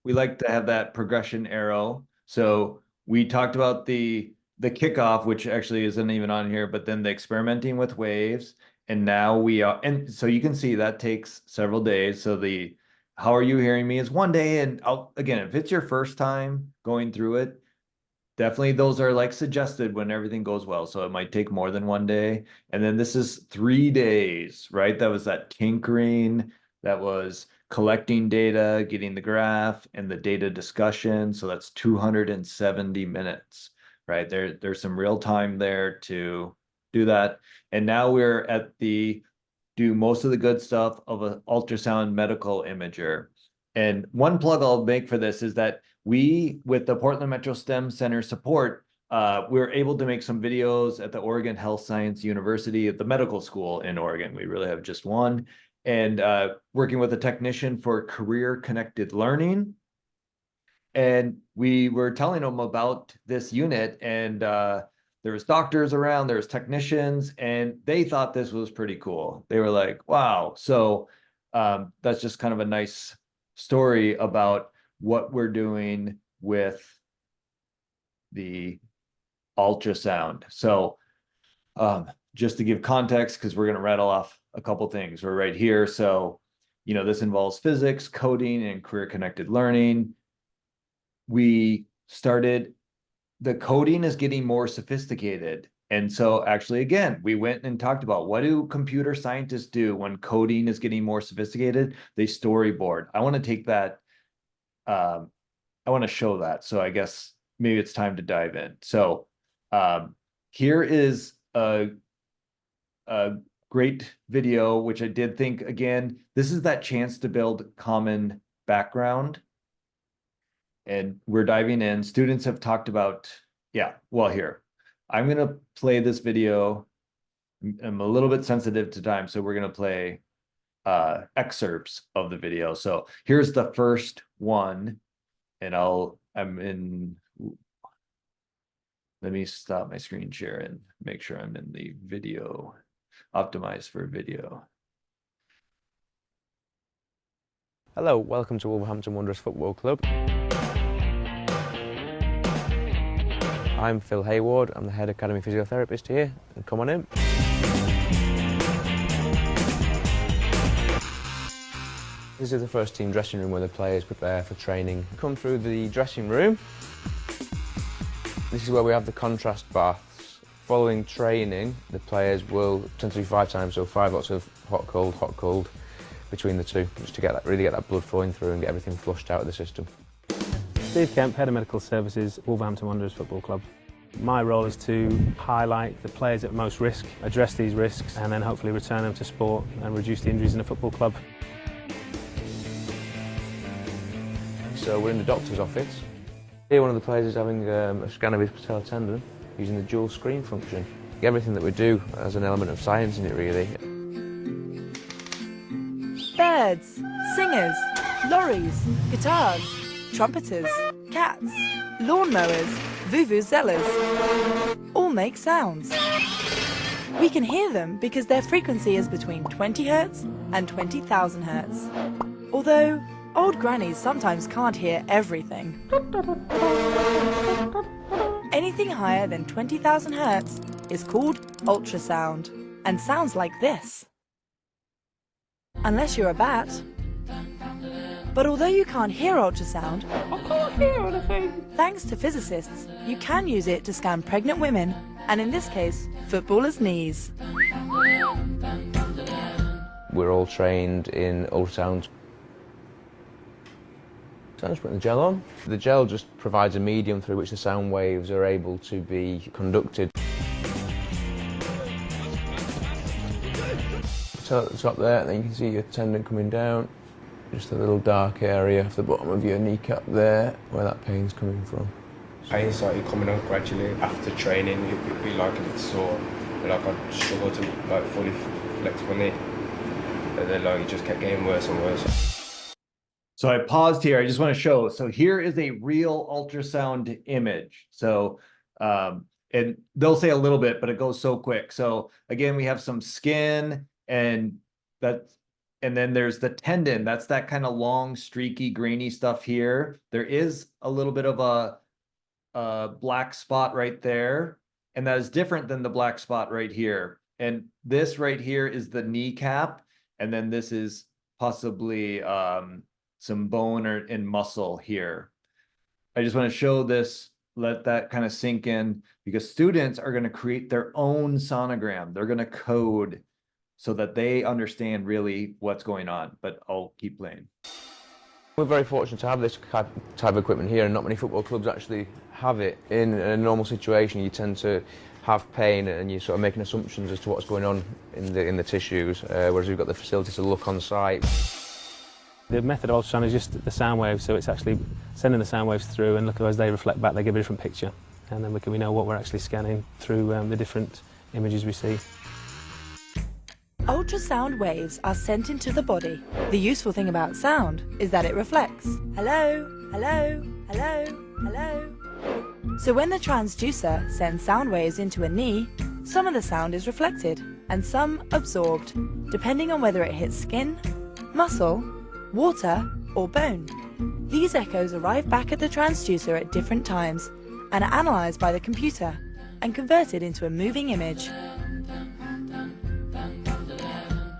we like to have that progression arrow. So we talked about the kickoff, which actually isn't even on here, but then the experimenting with waves. And now we are, and so you can see that takes several days. So the how are you hearing me is 1 day. And again, if it's your first time going through it, definitely those are like suggested when everything goes well. So it might take more than 1 day. And then this is 3 days, right? That was that tinkering, that was collecting data, getting the graph, and the data discussion. So that's 270 minutes, right? There's some real time there to do that. And now we're at do most of the good stuff of an ultrasound medical imager. And one plug I'll make for this is that we, with the Portland Metro STEM Center support, we were able to make some videos at the Oregon Health Science University at the medical school in Oregon. We really have just one. And working with a technician for career connected learning. And we were telling them about this unit, and there was doctors around, there was technicians, and they thought this was pretty cool. They were like, wow. So that's just kind of a nice story about what we're doing with the ultrasound. So just to give context, because we're going to rattle off a couple things. We're right here. So, this involves physics, coding, and career connected learning. We started, the coding is getting more sophisticated. And so actually, again, we went and talked about, what do computer scientists do when coding is getting more sophisticated? They storyboard. I want to take that, I want to show that. So I guess maybe it's time to dive in. So here is a great video, which I did think, again, this is that chance to build common background. And we're diving in. Students have talked about, here. I'm going to play this video. I'm a little bit sensitive to time, so we're going to play excerpts of the video. So here's the first one, and let me stop my screen share and make sure I'm in the video, optimized for video. Hello, welcome to Wolverhampton Wanderers Football Club. I'm Phil Hayward, I'm the head academy physiotherapist here, and come on in. This is the first team dressing room where the players prepare for training. Come through the dressing room. This is where we have the contrast baths. Following training, the players will tend to do 5 times, so 5 lots of hot, cold, between the two, just to really get that blood flowing through and get everything flushed out of the system. Steve Kemp, Head of Medical Services, Wolverhampton Wanderers Football Club. My role is to highlight the players at most risk, address these risks, and then hopefully return them to sport and reduce the injuries in the football club. So we're in the doctor's office. Here one of the players is having a scan of his patellar tendon using the dual screen function. Everything that we do has an element of science in it, really. Birds, singers, lorries, guitars, trumpeters, cats, lawnmowers, vuvuzelas, all make sounds. We can hear them because their frequency is between 20 Hz and 20,000 Hz. Although, old grannies sometimes can't hear everything. Anything higher than 20,000 Hz is called ultrasound and sounds like this. Unless you're a bat. But although you can't hear ultrasound, I can't hear anything. Thanks to physicists, you can use it to scan pregnant women, and in this case, footballers' knees. We're all trained in ultrasound. So I'm just putting the gel on. The gel just provides a medium through which the sound waves are able to be conducted. So at the top there, and then you can see your tendon coming down. Just a little dark area off the bottom of your kneecap there, where that pain's coming from. Pain started coming on gradually after training. It'd be like a bit sore, and like I'd struggle to like fully flex my knee, and then like it just kept getting worse and worse. So I paused here. I just want to show. So here is a real ultrasound image. So and they'll say a little bit, but it goes so quick. So again, we have some skin, and then there's the tendon. That's that kind of long, streaky, grainy stuff here. There is a little bit of a black spot right there, and that is different than the black spot right here. And this right here is the kneecap, and then this is possibly some bone and muscle here. I just want to show this, let that kind of sink in, because students are going to create their own sonogram. They're going to code so that they understand really what's going on, but I'll keep playing. We're very fortunate to have this type of equipment here, and not many football clubs actually have it. In a normal situation, you tend to have pain and you're sort of making assumptions as to what's going on in the tissues, whereas we've got the facility to look on site. The method of ultrasound is just the sound waves, so it's actually sending the sound waves through, and look, as they reflect back, they give a different picture. and then we know what we're actually scanning through the different images we see. Ultrasound waves are sent into the body. The useful thing about sound is that it reflects. Hello, hello, hello, hello. So when the transducer sends sound waves into a knee, some of the sound is reflected and some absorbed, depending on whether it hits skin, muscle, water, or bone. These echoes arrive back at the transducer at different times and are analysed by the computer and converted into a moving image.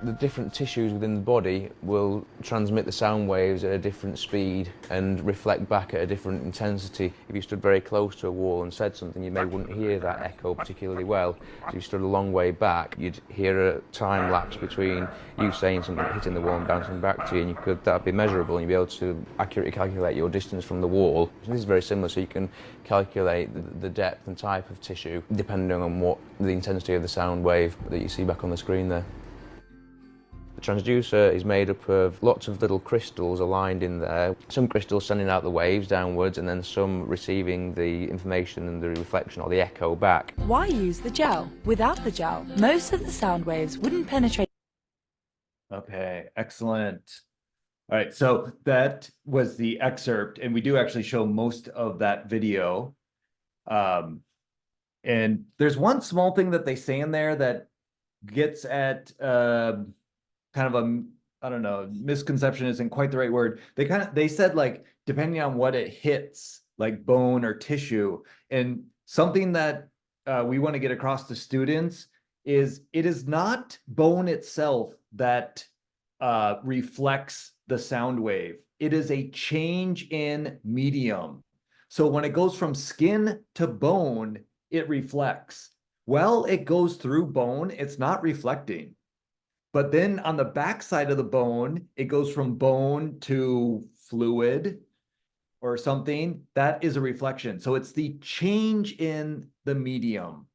The different tissues within the body will transmit the sound waves at a different speed and reflect back at a different intensity. If you stood very close to a wall and said something, you may wouldn't hear that echo particularly well. So if you stood a long way back, you'd hear a time lapse between you saying something, hitting the wall and bouncing back to you, and that'd be measurable, and you'd be able to accurately calculate your distance from the wall. This is very similar, so you can calculate the depth and type of tissue depending on what the intensity of the sound wave that you see back on the screen there. The transducer is made up of lots of little crystals aligned in there. Some crystals sending out the waves downwards and then some receiving the information and the reflection or the echo back. Why use the gel? Without the gel, most of the sound waves wouldn't penetrate. Okay, excellent. All right, so that was the excerpt, and we do actually show most of that video. And there's one small thing that they say in there that gets at kind of a, I don't know, misconception isn't quite the right word. They said, like, depending on what it hits, like bone or tissue, and something that we want to get across to students is it is not bone itself that reflects the sound wave. It is a change in medium. So when it goes from skin to bone, it reflects. Well, it goes through bone, it's not reflecting. But then on the back side of the bone, it goes from bone to fluid or something. That is a reflection. So it's the change in the medium.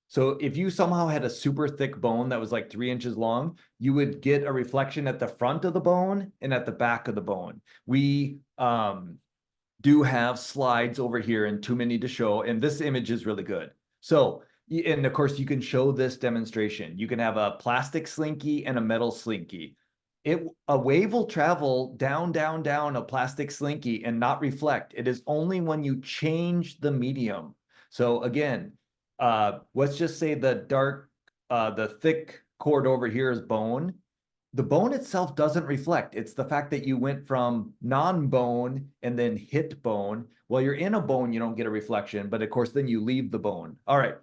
So if you somehow had a super thick bone that was like 3 inches long, you would get a reflection at the front of the bone and at the back of the bone. We do have slides over here and too many to show, and this image is really good. So, and of course you can show this demonstration. You can have a plastic slinky and a metal slinky. A wave will travel down, down, down a plastic slinky and not reflect. It is only when you change the medium. So again, let's just say the thick cord over here is bone. The bone itself doesn't reflect. It's the fact that you went from non-bone and then hit bone. While you're in a bone, you don't get a reflection, but of course, then you leave the bone. All right.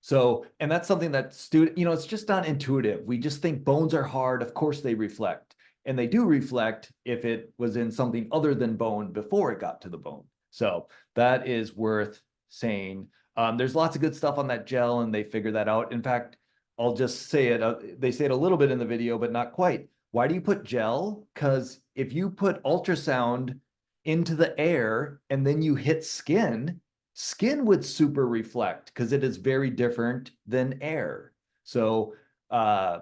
So, and that's something that it's just not intuitive. We just think bones are hard. Of course they reflect. And they do reflect if it was in something other than bone before it got to the bone. So that is worth saying. There's lots of good stuff on that gel, and they figure that out. In fact, I'll just say it. They say it a little bit in the video, but not quite. Why do you put gel? Because if you put ultrasound into the air and then you hit skin, skin would super reflect because it is very different than air. So in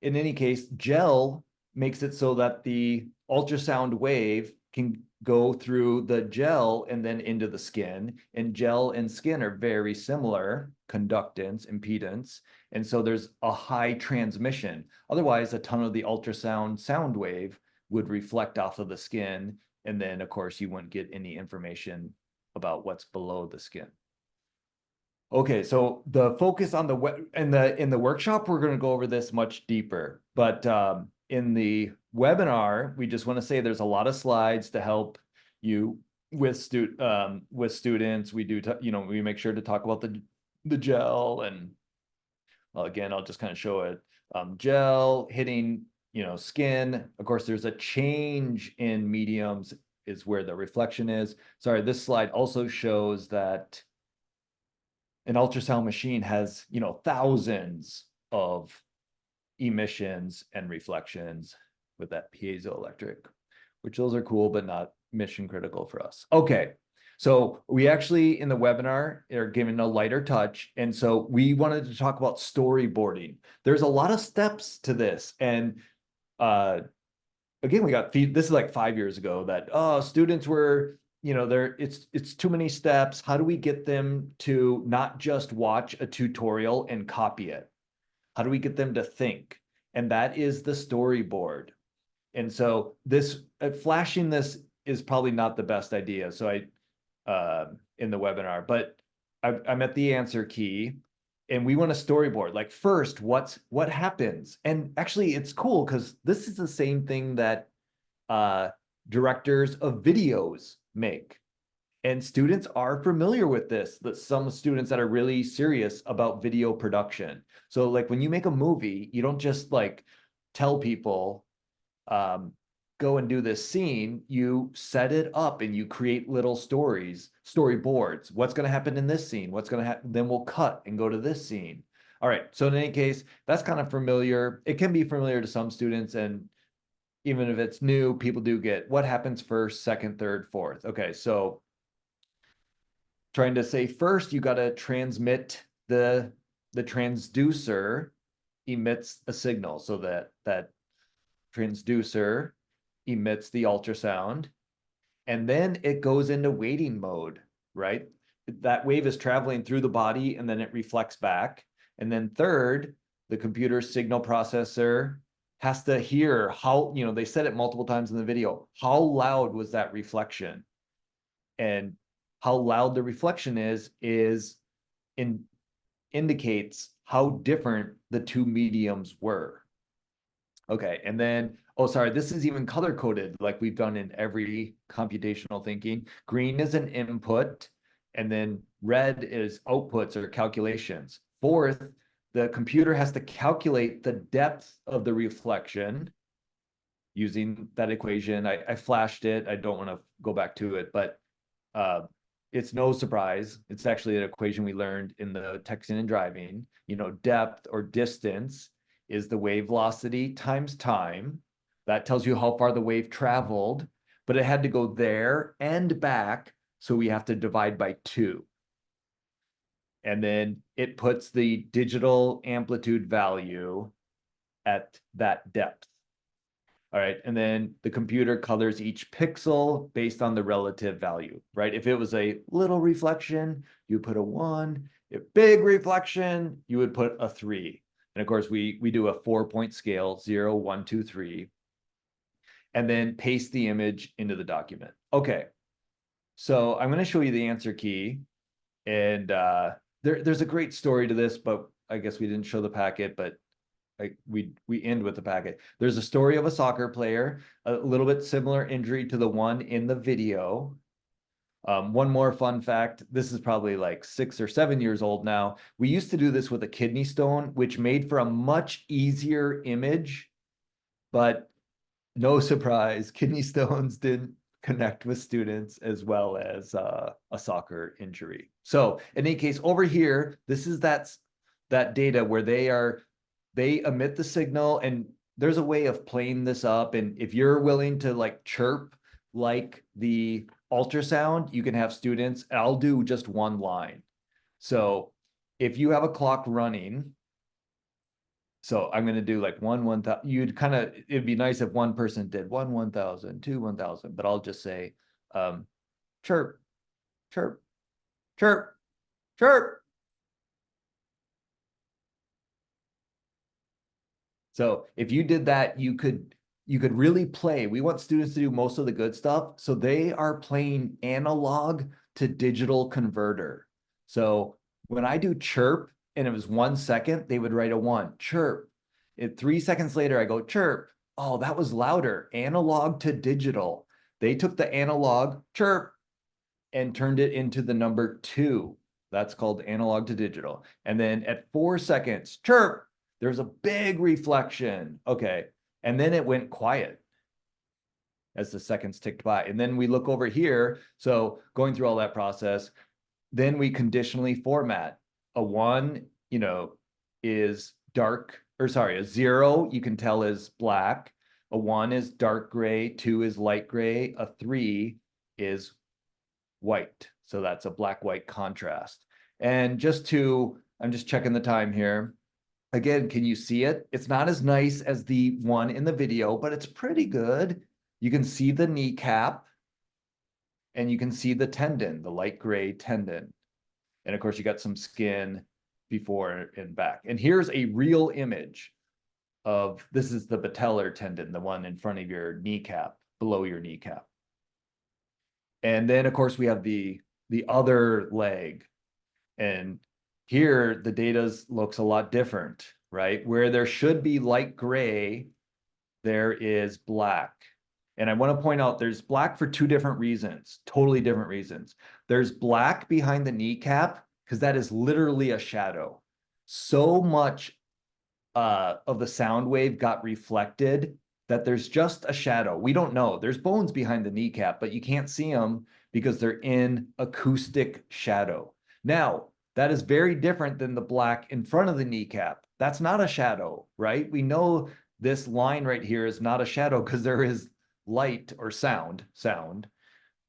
any case, gel makes it so that the ultrasound wave can go through the gel and then into the skin, and gel and skin are very similar conductance, impedance, and so there's a high transmission. Otherwise, a ton of the ultrasound sound wave would reflect off of the skin, and then of course you wouldn't get any information about what's below the skin. Okay, so the focus on in the workshop, we're going to go over this much deeper, but in the webinar, we just want to say there's a lot of slides to help you with students. We do, we make sure to talk about the gel, and well, again, I'll just kind of show it. Gel hitting, skin. Of course, there's a change in mediums is where the reflection is. Sorry, this slide also shows that an ultrasound machine has, thousands of emissions and reflections with that piezoelectric, which those are cool, but not mission critical for us. Okay, so we actually in the webinar are given a lighter touch. And so we wanted to talk about storyboarding. There's a lot of steps to this. And again, we got this is like 5 years ago that students were you know, it's too many steps. How do we get them to not just watch a tutorial and copy it? How do we get them to think? And that is the storyboard. And so this flashing this is probably not the best idea. So in the webinar, but I'm at the answer key and we want a storyboard. Like first, what happens? And actually it's cool because this is the same thing that directors of videos make. And students are familiar with this, that some students that are really serious about video production. So like when you make a movie, you don't just like tell people, go and do this scene, you set it up and you create little storyboards. What's going to happen in this scene? What's going to happen? Then we'll cut and go to this scene. All right. So in any case, that's kind of familiar. It can be familiar to some students, and even if it's new, people do get what happens first, second, third, fourth. Okay. So trying to say first, you got to transmit the transducer emits a signal, so that transducer emits the ultrasound, and then it goes into waiting mode, right? That wave is traveling through the body and then it reflects back. And then third, the computer signal processor has to hear how, you know, they said it multiple times in the video, how loud was that reflection? And how loud the reflection indicates how different the two mediums were. Okay, and then, oh, sorry, this is even color coded like we've done in every computational thinking. Green is an input, and then red is outputs or calculations. Fourth, the computer has to calculate the depth of the reflection using that equation. I flashed it. I don't want to go back to it, but it's no surprise. It's actually an equation we learned in the texting and driving. You know, depth or distance is the wave velocity times time. That tells you how far the wave traveled, but it had to go there and back, so we have to divide by 2. And then it puts the digital amplitude value at that depth. All right, and then the computer colors each pixel based on the relative value, right? If it was a little reflection, you put a 1. If big reflection, you would put a 3. And of course, we do a 4-point scale, 0, 1, 2, 3, and then paste the image into the document. Okay, so I'm going to show you the answer key. And there's a great story to this, but I guess we didn't show the packet, but we end with the packet. There's a story of a soccer player, a little bit similar injury to the one in the video. One more fun fact, this is probably like 6 or 7 years old now. We used to do this with a kidney stone, which made for a much easier image, but no surprise, kidney stones didn't connect with students as well as a soccer injury. So in any case, over here, this is that data where they emit the signal, and there's a way of playing this up. And if you're willing to like chirp like the ultrasound, you can have students, I'll do just one line. So if you have a clock running, so I'm going to do like 1,000, you'd kind of, it'd be nice if one person did 1,000, 2, 1,000, but I'll just say, chirp, chirp, chirp, chirp. So if you did that, you could really play. We want students to do most of the good stuff. So they are playing analog to digital converter. So when I do chirp and it was 1 second, they would write a 1, chirp. 3 seconds later, I go chirp. Oh, that was louder. Analog to digital. They took the analog chirp and turned it into the number 2. That's called analog to digital. And then at 4 seconds, chirp. There's a big reflection. Okay. And then it went quiet as the seconds ticked by. And then we look over here. So going through all that process, then we conditionally format. A 1, you know, is dark, or sorry, a 0 you can tell is black. A 1 is dark gray. 2 is light gray. A 3 is white. So that's a black-white contrast. And I'm just checking the time here. Again, can you see it? It's not as nice as the one in the video, but it's pretty good. You can see the kneecap. and you can see the tendon, the light gray tendon. And of course, you got some skin before and back. And here's a real image of, this is the patellar tendon, the one in front of your kneecap, below your kneecap. And then of course we have the other leg. And here the data looks a lot different, right? Where there should be light gray, there is black. And I want to point out there's black for two different reasons, totally different reasons. There's black behind the kneecap because that is literally a shadow. So much of the sound wave got reflected that there's just a shadow. We don't know. There's bones behind the kneecap, but you can't see them because they're in acoustic shadow. Now, that is very different than the black in front of the kneecap. That's not a shadow, right? We know this line right here is not a shadow because there is light or sound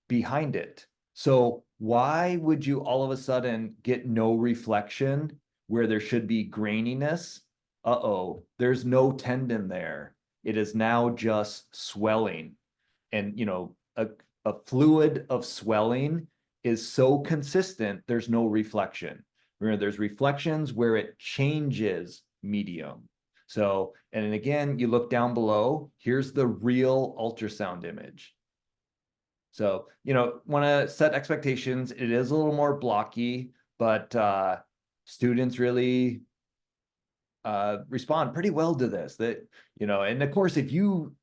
behind it. So why would you all of a sudden get no reflection where there should be graininess? Uh-oh, there's no tendon there. It is now just swelling. And, you know, a fluid of swelling is so consistent, there's no reflection. Remember, there's reflections where it changes medium. So, and then again, you look down below, here's the real ultrasound image. So, you know, want to set expectations. It is a little more blocky, but students really respond pretty well to this. That, you know, and of course, if you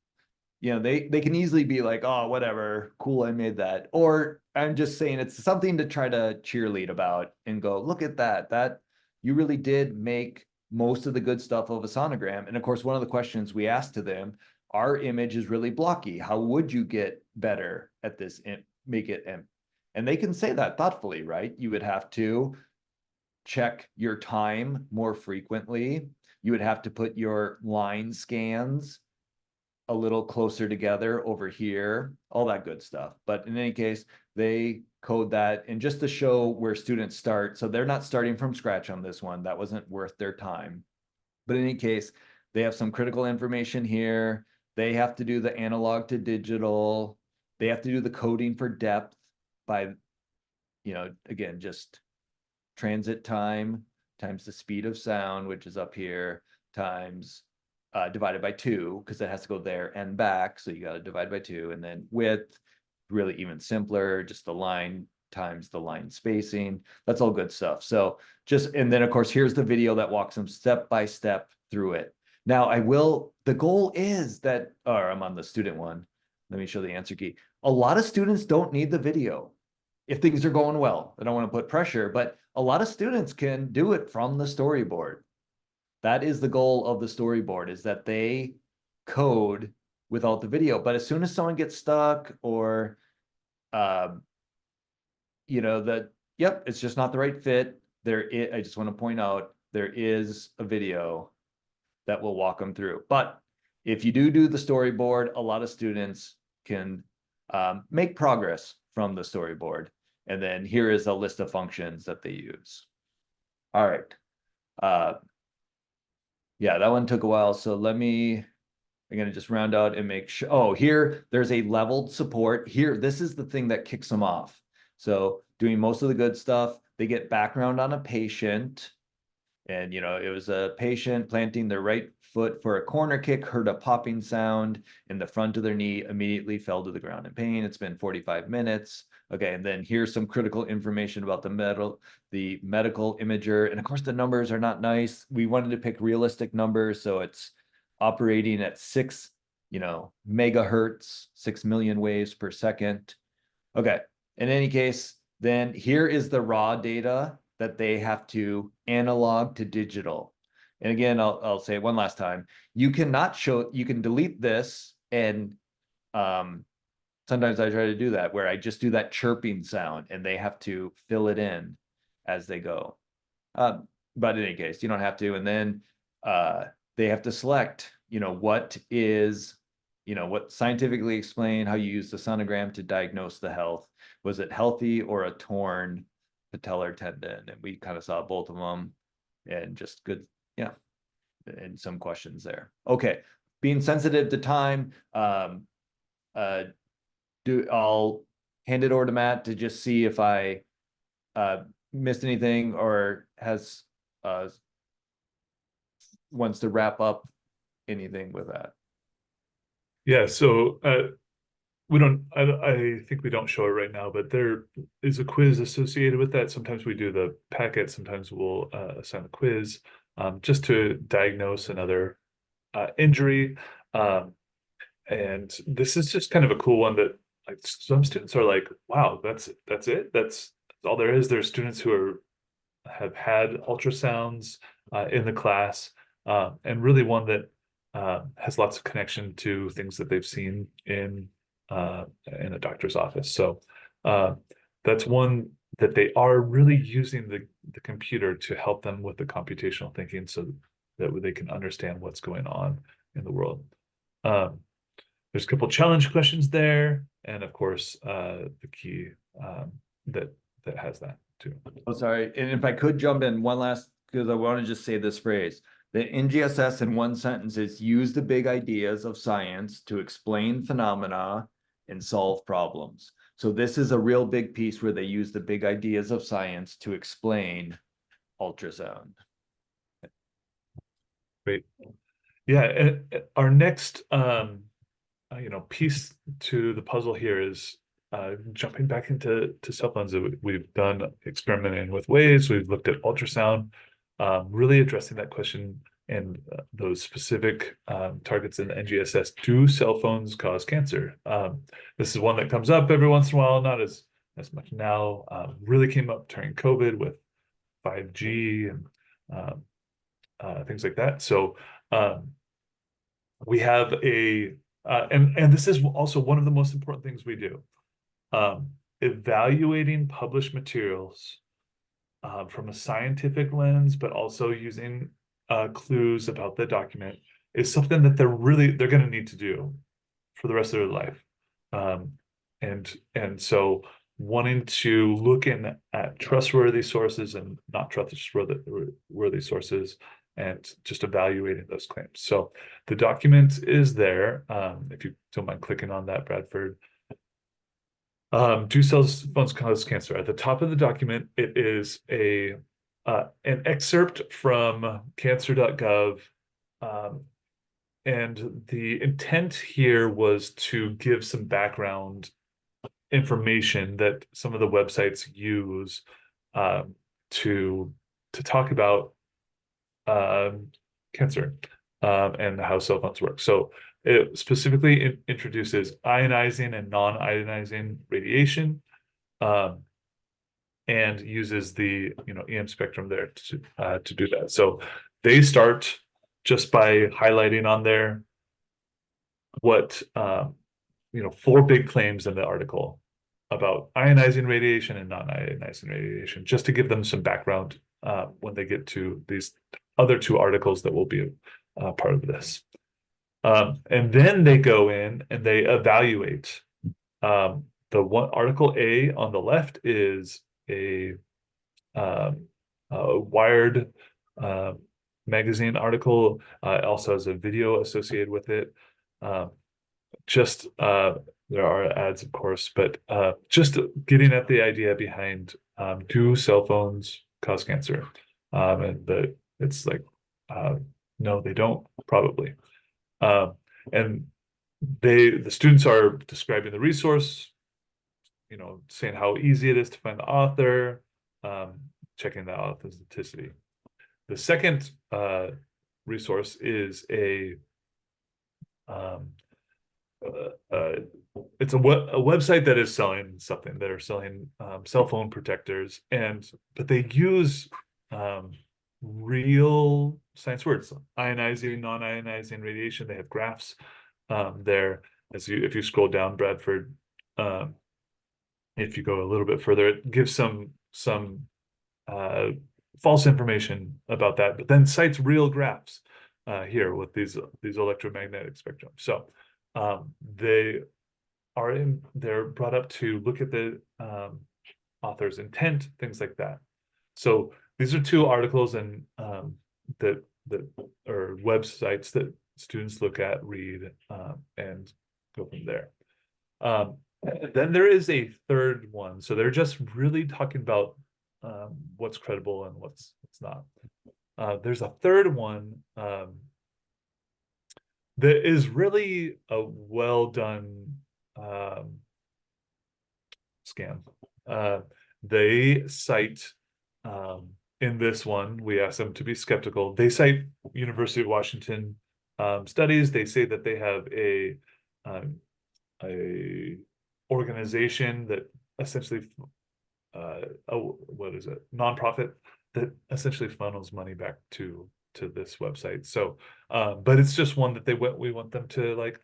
know, they can easily be like, oh, whatever, cool, I made that. Or I'm just saying it's something to try to cheerlead about and go, look at that you really did make most of the good stuff of a sonogram. And of course, one of the questions we asked to them, our image is really blocky. How would you get better at this? Make it, and they can say that thoughtfully, right? You would have to check your time more frequently. You would have to put your line scans a little closer together over here, all that good stuff. But in any case, they code that. And just to show where students start, so they're not starting from scratch on this one. That wasn't worth their time. But in any case, they have some critical information here. They have to do the analog to digital. They have to do the coding for depth by, you know, again, just transit time times the speed of sound, which is up here, times divided by 2, because it has to go there and back. So you got to divide by 2, and then width, really even simpler, just the line times the line spacing. That's all good stuff. So just, and then of course, here's the video that walks them step by step through it. Now the goal is that, or I'm on the student one. Let me show the answer key. A lot of students don't need the video if things are going well. I don't want to put pressure, but a lot of students can do it from the storyboard. That is the goal of the storyboard, is that they code without the video. But as soon as someone gets stuck or, you know, that, yep, it's just not the right fit, I just want to point out, there is a video that will walk them through. But if you do the storyboard, a lot of students can make progress from the storyboard. And then here is a list of functions that they use. All right. Yeah, that one took a while. So I'm going to just round out and make sure. Oh, here, there's a leveled support. Here, this is the thing that kicks them off. So doing most of the good stuff, they get background on a patient. And, you know, it was a patient planting their right foot for a corner kick, heard a popping sound in the front of their knee, immediately fell to the ground in pain. It's been 45 minutes. Okay, and then here's some critical information about the medical imager. And of course, the numbers are not nice. We wanted to pick realistic numbers. So it's operating at 6, you know, megahertz, 6 million waves per second. Okay, in any case, then here is the raw data that they have to analog to digital. And again, I'll say it one last time. You cannot show, you can delete this, and sometimes I try to do that where I just do that chirping sound and they have to fill it in as they go. But in any case, you don't have to. And then they have to select, you know, what is, you know, what scientifically explain how you use the sonogram to diagnose the health. Was it healthy or a torn patellar tendon? And we kind of saw both of them, and just good, yeah, and some questions there. Okay, being sensitive to time, I'll hand it over to Matt to just see if I missed anything or has wants to wrap up anything with that. Yeah, so I think we don't show it right now, but there is a quiz associated with that. Sometimes we do the packet, sometimes we'll assign the quiz just to diagnose another injury. And this is just kind of a cool one that like some students are like, wow, that's it. That's all there is. There's students who have had ultrasounds in the class, and really one that has lots of connection to things that they've seen in a doctor's office. So that's one that they are really using the computer to help them with the computational thinking so that they can understand what's going on in the world. There's a couple challenge questions there, and of course, the key that has that too. Oh, sorry. And if I could jump in one last, because I want to just say this phrase. The NGSS in one sentence is use the big ideas of science to explain phenomena and solve problems. So this is a real big piece where they use the big ideas of science to explain ultrasound. Great. Yeah, and our next piece to the puzzle here is jumping back into cell phones. We've done experimenting with waves. We've looked at ultrasound, really addressing that question and those specific targets in the NGSS. Do cell phones cause cancer? This is one that comes up every once in a while, not as much now. Really came up during COVID with 5G and things like that. So we have and this is also one of the most important things we do. Evaluating published materials from a scientific lens, but also using clues about the document is something that they're going to need to do for the rest of their life. And so wanting to look at trustworthy sources and not trustworthy sources, and just evaluating those claims. So the document is there. If you don't mind clicking on that, Bradford. Do cell phones cause cancer? At the top of the document, it is an excerpt from cancer.gov. And the intent here was to give some background information that some of the websites use to talk about cancer and how cell phones work. So it specifically introduces ionizing and non-ionizing radiation, and uses the EM spectrum there to do that. So they start just by highlighting on there what 4 big claims in the article about ionizing radiation and non-ionizing radiation, just to give them some background when they get to these other 2 articles that will be part of this. And then they go in and they evaluate. The one article A on the left is a Wired magazine article. It also has a video associated with it. There are ads, of course, but just getting at the idea behind do cell phones cause cancer? And it's like, no, they don't, probably. And the students are describing the resource, saying how easy it is to find the author, checking the authenticity. The second resource is it's a website that is selling something. They're selling cell phone protectors, but they use real science words: ionizing, non-ionizing radiation. They have graphs there. If you scroll down, Bradford, if you go a little bit further, it gives some false information about that, but then cites real graphs here with these electromagnetic spectrum. So they're brought up to look at the author's intent, things like that. So these are 2 articles and that are websites that students look at, read, and go from there. Then there is a third one. So they're just really talking about what's credible and what's not. There's a third one that is really a well done scam. They cite in this one, we ask them to be skeptical. They cite University of Washington studies. They say that they have a organization that essentially what is it, nonprofit that essentially funnels money back to this website. So but it's just one that we want them to like,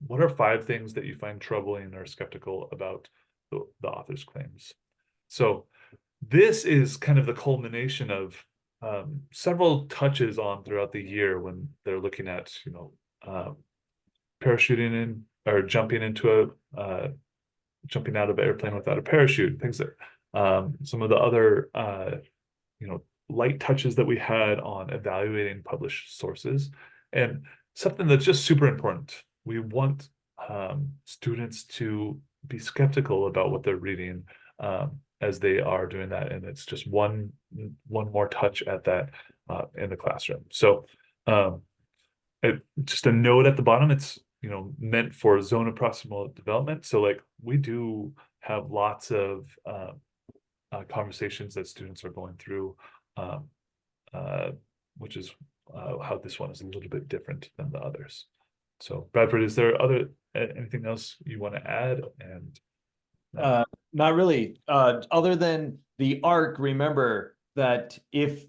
what are 5 things that you find troubling or skeptical about the author's claims? So this is kind of the culmination of several touches on throughout the year when they're looking at, you know, parachuting in or jumping out of an airplane without a parachute, things that some of the other you know, light touches that we had on evaluating published sources, and something that's just super important. We want students to be skeptical about what they're reading as they are doing that, and it's just one more touch at that in the classroom. So just a note at the bottom, it's, you know, meant for zone of proximal development. So like we do have lots of conversations that students are going through, which is how this one is a little bit different than the others. So Bradford, is there anything else you want to add? And not really, other than the arc. Remember that if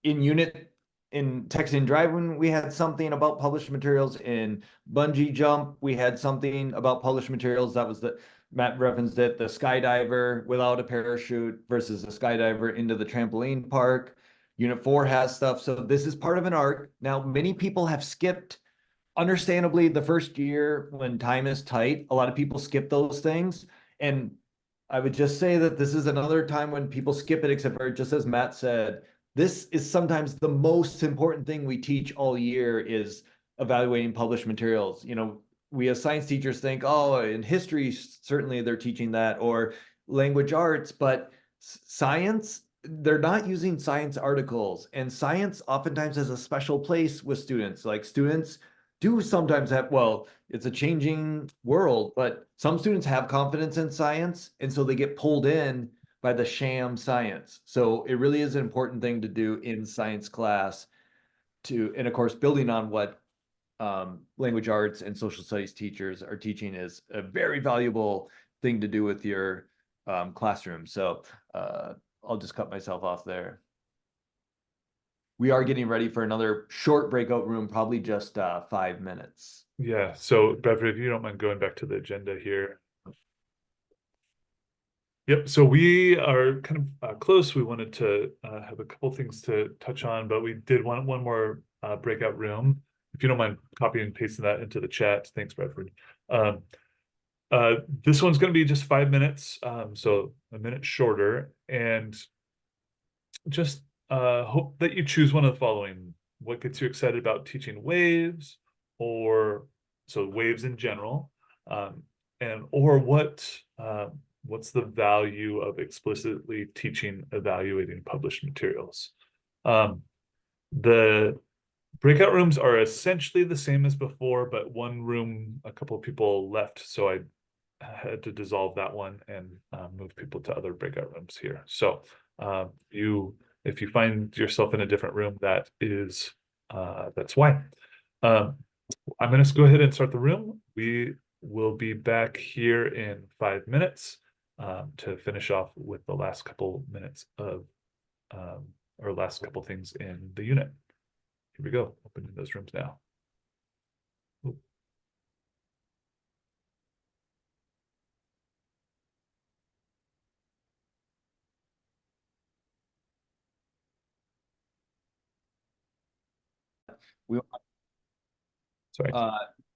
in text and drive, when we had something about published materials, in bungee jump we had something about published materials. That was the Matt referenced it, the skydiver without a parachute versus the skydiver into the trampoline park. Unit 4 has stuff. So this is part of an arc. Now, many people have skipped, understandably, the first year when time is tight. A lot of people skip those things. And I would just say that this is another time when people skip it, except for, just as Matt said, this is sometimes the most important thing we teach all year is evaluating published materials. You know, we as science teachers think, oh, in history, certainly they're teaching that, or language arts, but science, they're not using science articles. And science oftentimes has a special place with students. Like students do sometimes have, well, it's a changing world, but some students have confidence in science, and so they get pulled in by the sham science. So it really is an important thing to do in science class and of course, building on what language arts and social studies teachers are teaching is a very valuable thing to do with your classroom. So I'll just cut myself off there. We are getting ready for another short breakout room, probably just 5 minutes. yeah, so Bradford, if you don't mind going back to the agenda here. Yep, so we are kind of close. We wanted to have a couple things to touch on, but we did want one more breakout room. If you don't mind copying and pasting that into the chat. Thanks, Bradford. This one's going to be just 5 minutes, so a minute shorter, and just hope that you choose one of the following. What gets you excited about teaching waves, or so waves in general, or what's the value of explicitly teaching evaluating published materials? The breakout rooms are essentially the same as before, but one room, a couple of people left, so I had to dissolve that one and move people to other breakout rooms here. So if you find yourself in a different room, that is that's why. I'm going to go ahead and start the room. We will be back here in 5 minutes to finish off with the last couple minutes of or last couple things in the unit. Here we go, opening those rooms now. Ooh. Sorry.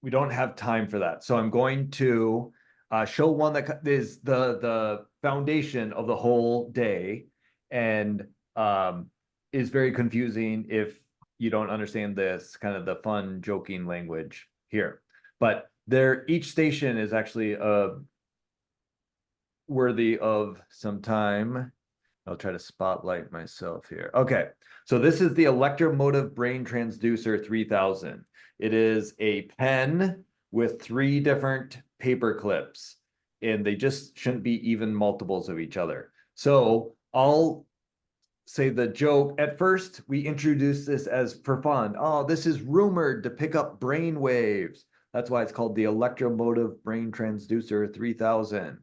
We don't have time for that. So I'm going to show one that is the foundation of the whole day, and is very confusing if you don't understand this kind of the fun joking language here. But each station is actually a worthy of some time. I'll try to spotlight myself here. Okay, so this is the electromotive brain transducer 3000. It is a pen with 3 different paper clips, and they just shouldn't be even multiples of each other. So I'll say the joke. At first, we introduced this as for fun. Oh, this is rumored to pick up brain waves. That's why it's called the electromotive brain transducer 3000.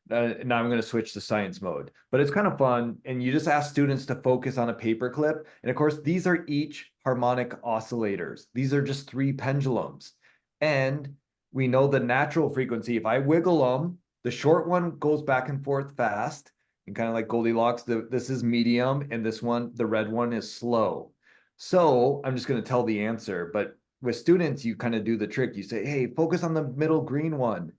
Now I'm going to switch to science mode, but it's kind of fun. And you just ask students to focus on a paper clip. And of course, these are each harmonic oscillators. These are just 3 pendulums. And we know the natural frequency. If I wiggle them, the short one goes back and forth fast. And kind of like Goldilocks, this is medium, and this one, the red one, is slow. So I'm just going to tell the answer. But with students, you kind of do the trick. You say, hey, focus on the middle green one.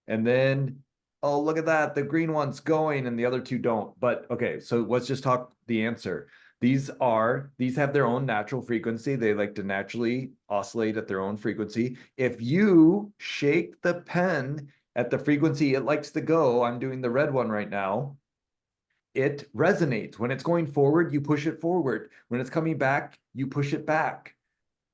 And then, oh, look at that. The green one's going and the other 2 don't. But okay, so let's just talk the answer. These have their own natural frequency. They like to naturally oscillate at their own frequency. If you shake the pen at the frequency it likes to go, I'm doing the red one right now, it resonates. When it's going forward, you push it forward. When it's coming back, you push it back.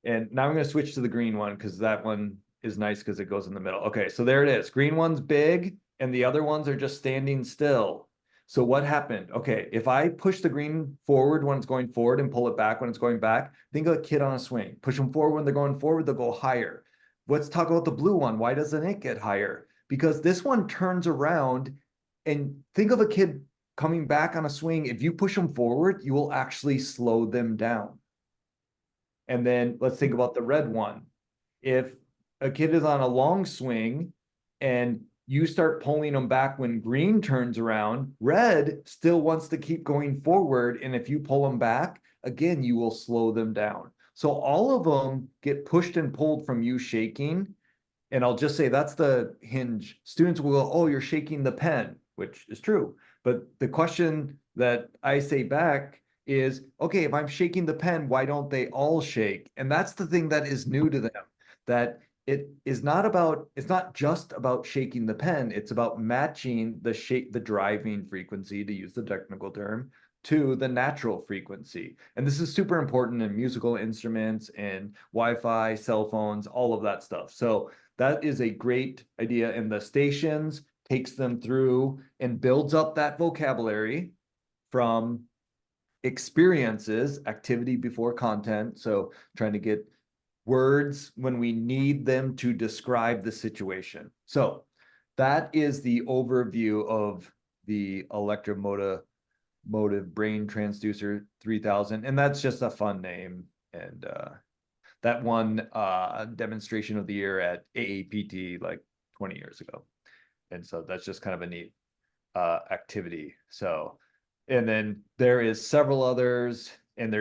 And now I'm going to switch to the green one because that one is nice because it goes in the middle. Okay, so there it is. Green one's big and the other ones are just standing still. So what happened? Okay, if I push the green forward when it's going forward and pull it back when it's going back, think of a kid on a swing. Push them forward when they're going forward, they'll go higher. Let's talk about the blue one. Why doesn't it get higher? Because this one turns around, and think of a kid coming back on a swing. If you push them forward, you will actually slow them down. And then let's think about the red one. If a kid is on a long swing and you start pulling them back when green turns around, red still wants to keep going forward. And if you pull them back, again, you will slow them down. So all of them get pushed and pulled from you shaking. And I'll just say that's the hinge. Students will go, oh, you're shaking the pen, which is true. But the question that I say back is, okay, if I'm shaking the pen, why don't they all shake? And that's the thing that is new to them, that it's not just about shaking the pen, it's about matching the driving frequency, to use the technical term, to the natural frequency. And this is super important in musical instruments and Wi-Fi, cell phones, all of that stuff. So that is a great idea. And the stations takes them through and builds up that vocabulary from experiences, activity before content. So trying to get words when we need them to describe the situation. So that is the overview of the electromotive brain transducer 3000. And that's just a fun name. And that won demonstration of the year at AAPT like 20 years ago. And so that's just kind of a neat activity. So, and then there is several others, and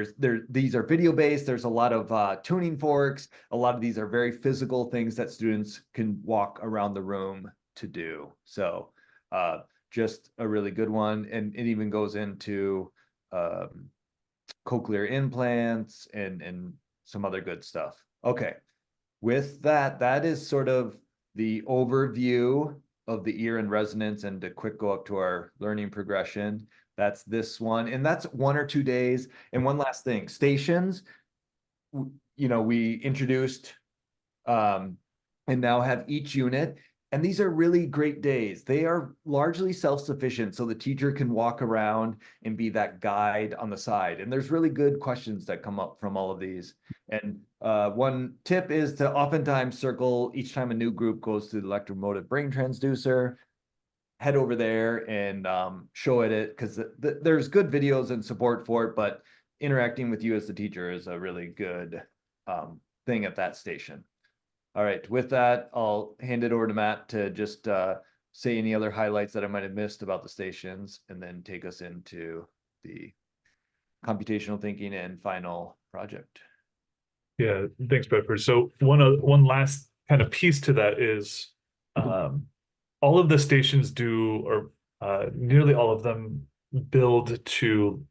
these are video based. There's a lot of tuning forks. A lot of these are very physical things that students can walk around the room to do. So just a really good one. And it even goes into cochlear implants and some other good stuff. Okay, with that, that is sort of the overview of the ear and resonance, and to quick go up to our learning progression. That's this one, and that's 1 or 2 days. And one last thing, stations, we introduced and now have each unit. And these are really great days. They are largely self-sufficient, so the teacher can walk around and be that guide on the side. And there's really good questions that come up from all of these. And one tip is to oftentimes circle each time a new group goes to the electromotive brain transducer, head over there and show it, because there's good videos and support for it, but interacting with you as the teacher is a really good thing at that station. All right, with that, I'll hand it over to Matt to just say any other highlights that I might have missed about the stations, and then take us into the computational thinking and final project. Yeah, thanks, Bedford. So one last kind of piece to that is all of the stations do, or nearly all of them build to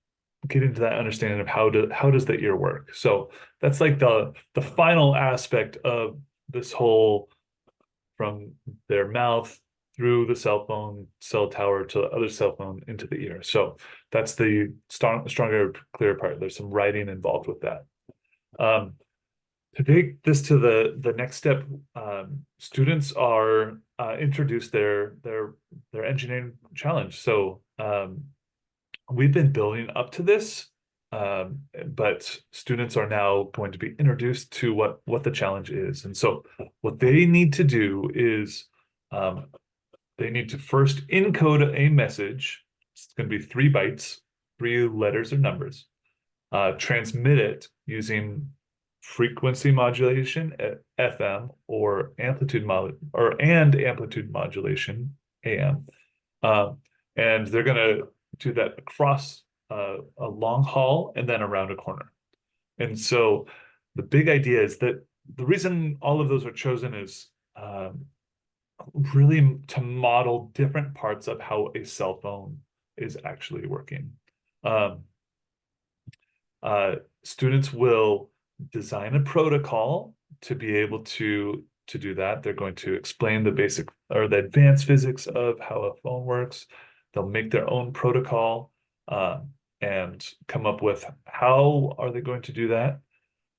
get into that understanding of how does the ear work. So that's like the final aspect of this whole, from their mouth through the cell tower to the other cell phone into the ear. So that's the stronger, clear part. There's some writing involved with that. To take this to the next step, students are introduced their engineering challenge. So we've been building up to this, but students are now going to be introduced to what the challenge is. And so what they need to do is they need to first encode a message. It's going to be 3 bytes, 3 letters or numbers, transmit it using frequency modulation at FM or amplitude modulation AM. And they're going to do that across a long hall and then around a corner. And so the big idea is that the reason all of those are chosen is really to model different parts of how a cell phone is actually working. Students will design a protocol to be able to do that. They're going to explain the basic or the advanced physics of how a phone works. They'll make their own protocol and come up with how are they going to do that.